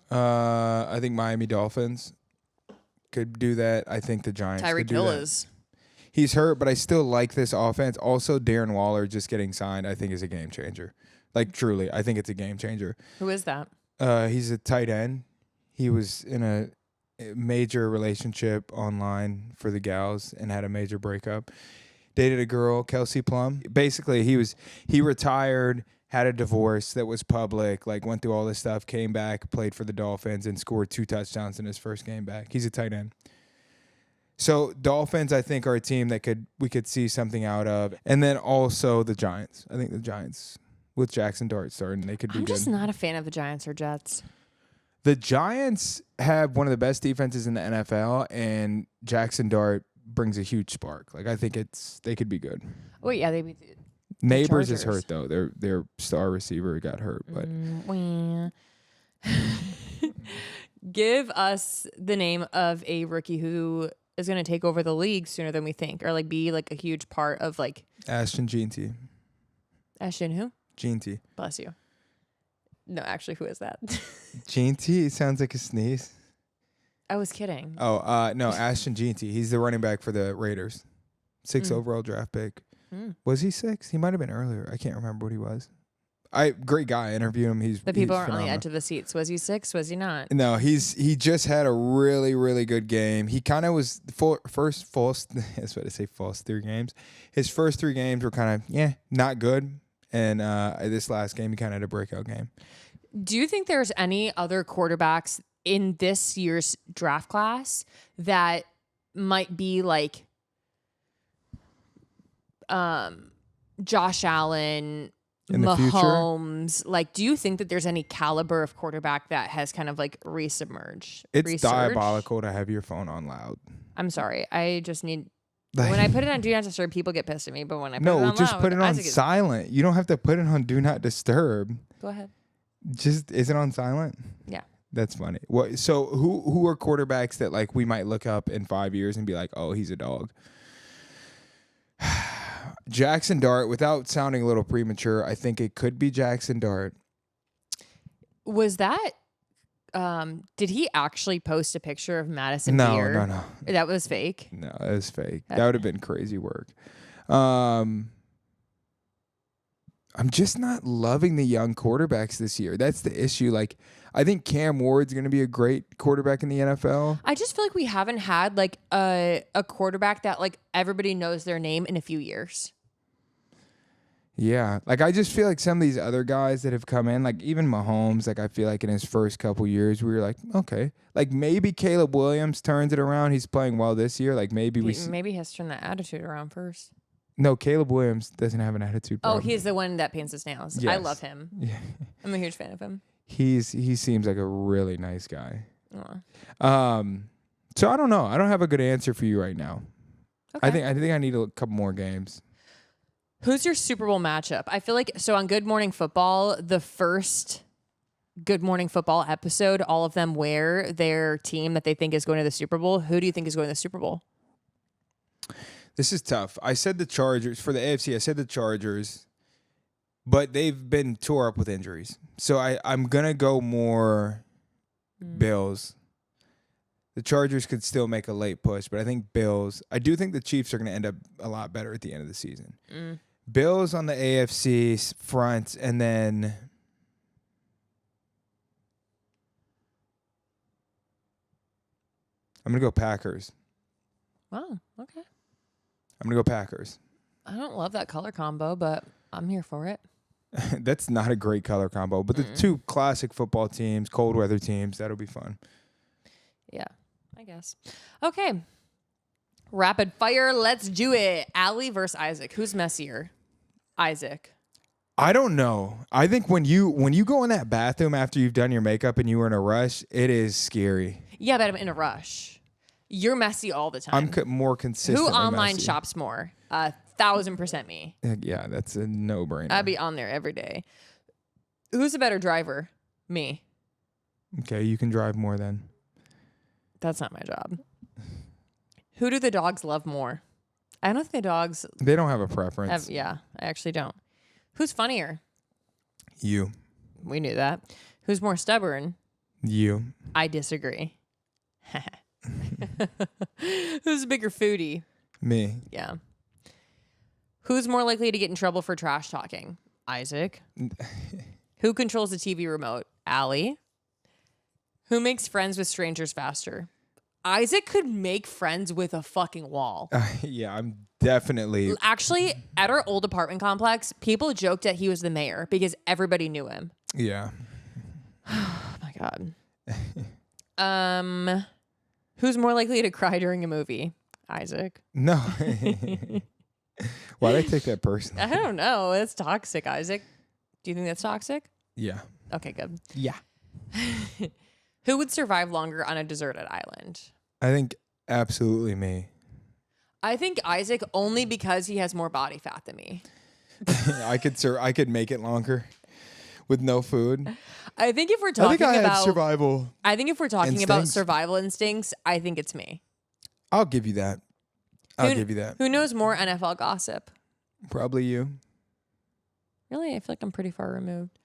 I think Miami Dolphins could do that. I think the Giants. Tyreek could do Hill that. is. He's hurt, but I still like this offense. Also, Darren Waller just getting signed, I think, is a game changer. Like truly, I think it's a game changer. Who is that? He's a tight end. He was in a major relationship online for the gals and had a major breakup. Dated a girl, Kelsey Plum. Basically, he retired, had a divorce that was public, like went through all this stuff, came back, played for the Dolphins, and scored 2 touchdowns in his first game back. He's a tight end. So Dolphins, I think, are a team that we could see something out of. And then also the Giants. I think the Giants, with Jackson Dart starting, they could be good. I'm just not a fan of the Giants or Jets. The Giants have one of the best defenses in the NFL, and Jackson Dart brings a huge spark. Like I think they could be good. Oh yeah, they beat Neighbors is hurt though. Their star receiver got hurt, but give us the name of a rookie who is going to take over the league sooner than we think, or like be like a huge part of like Ashton Jeanty. Ashton who? Jeanty. Bless you. No, actually, who is that? Jeanty? It sounds like a sneeze. I was kidding. Oh, no, Ashton Jeanty. He's the running back for the Raiders. 6 overall draft pick. Was he 6? He might have been earlier. I can't remember what he was. Great guy. I interviewed him. The people aren't on the edge of the seats. Was he 6? Was he not? No, he just had a really, really good game. He kind of was first false. That's what I say. False 3 games. His first 3 games were kind of not good. And this last game, he kind of had a breakout game. Do you think there's any other quarterbacks in this year's draft class that might be like Josh Allen, in the Mahomes? future? Like, do you think that there's any caliber of quarterback that has kind of like resurged? It's diabolical to have your phone on loud. I'm sorry. I just need... when I put it on Do Not Disturb, people get pissed at me. But when I put it on just loud, put it on silent. You don't have to put it on Do Not Disturb. Go ahead. Is it on silent? Yeah. That's funny. What? So who are quarterbacks that like we might look up in 5 years and be like, oh, he's a dog? Jackson Dart, without sounding a little premature, I think it could be Jackson Dart. Was that... did he actually post a picture of Madison Beer? No. That was fake? No, it was fake. Okay. That would have been crazy work. I'm just not loving the young quarterbacks this year. That's the issue. Like, I think Cam Ward's going to be a great quarterback in the NFL. I just feel like we haven't had like a quarterback that like everybody knows their name in a few years. Yeah. Like, I just feel like some of these other guys that have come in, like even Mahomes, like I feel like in his first couple years, we were like, okay. Like maybe Caleb Williams turns it around. He's playing well this year. Like maybe maybe he has to turn that attitude around first. No, Caleb Williams doesn't have an attitude problem. Oh, he's the one that paints his nails. I Yes. love him. Yeah. I'm a huge fan of him. He seems like a really nice guy. Aw. So I don't know. I don't have a good answer for you right now. Okay. I think I need a couple more games. Who's your Super Bowl matchup? I feel like, so on Good Morning Football, the first Good Morning Football episode, all of them wear their team that they think is going to the Super Bowl. Who do you think is going to the Super Bowl? This is tough. I said the Chargers. For the AFC, I said the Chargers, but they've been tore up with injuries. So I'm going to go more Bills. The Chargers could still make a late push, but I think Bills. I do think the Chiefs are going to end up a lot better at the end of the season. Bills on the AFC front, and then I'm going to go Packers. Wow, okay. I'm going to go Packers. I don't love that color combo, but I'm here for it. That's not a great color combo, but the two classic football teams, cold weather teams, that'll be fun. Yeah, I guess. Okay. Rapid fire, let's do it. Allie versus Isaac. Who's messier? Isaac. I don't know. I think when you go in that bathroom after you've done your makeup and you were in a rush, it is scary. Yeah, but I'm in a rush. You're messy all the time. I'm more consistent. Who online shops more? 1,000% me. Yeah, that's a no-brainer. I'd be on there every day. Who's a better driver? Me. Okay, you can drive more then. That's not my job. Who do the dogs love more? I don't think the dogs... They don't have a preference. Yeah, I actually don't. Who's funnier? You. We knew that. Who's more stubborn? You. I disagree. Who's a bigger foodie? Me. Yeah. Who's more likely to get in trouble for trash talking? Isaac. Who controls the TV remote? Allie. Who makes friends with strangers faster? Isaac could make friends with a fucking wall. Yeah, I'm definitely... Actually, at our old apartment complex, people joked that he was the mayor because everybody knew him. Yeah. Oh my God. Who's more likely to cry during a movie? Isaac. No. Why'd I take that personally? I don't know. It's toxic, Isaac. Do you think that's toxic? Yeah. Okay, good. Yeah. Who would survive longer on a deserted island? I think absolutely me. I think Isaac only because he has more body fat than me. I could make it longer with no food. I think if we're talking about survival. I think if we're talking about instincts. survival instincts, I think it's me. I'll give you that. I'll give you that. Who knows more NFL gossip? Probably you. Really? I feel like I'm pretty far removed.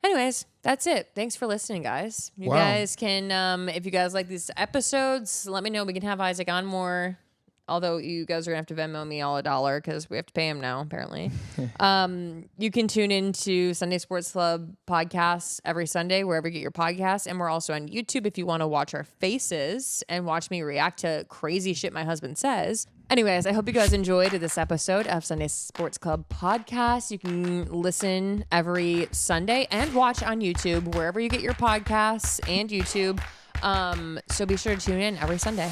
Anyways, that's it. Thanks for listening, guys. You Wow. guys can, if you guys like these episodes, let me know. We can have Isaac on more. Although you guys are going to have to Venmo me all $1 because we have to pay him now, apparently. You can tune into Sunday Sports Club podcasts every Sunday, wherever you get your podcasts. And we're also on YouTube if you want to watch our faces and watch me react to crazy shit my husband says. Anyways, I hope you guys enjoyed this episode of Sunday Sports Club podcast. You can listen every Sunday and watch on YouTube, wherever you get your podcasts and YouTube. So be sure to tune in every Sunday.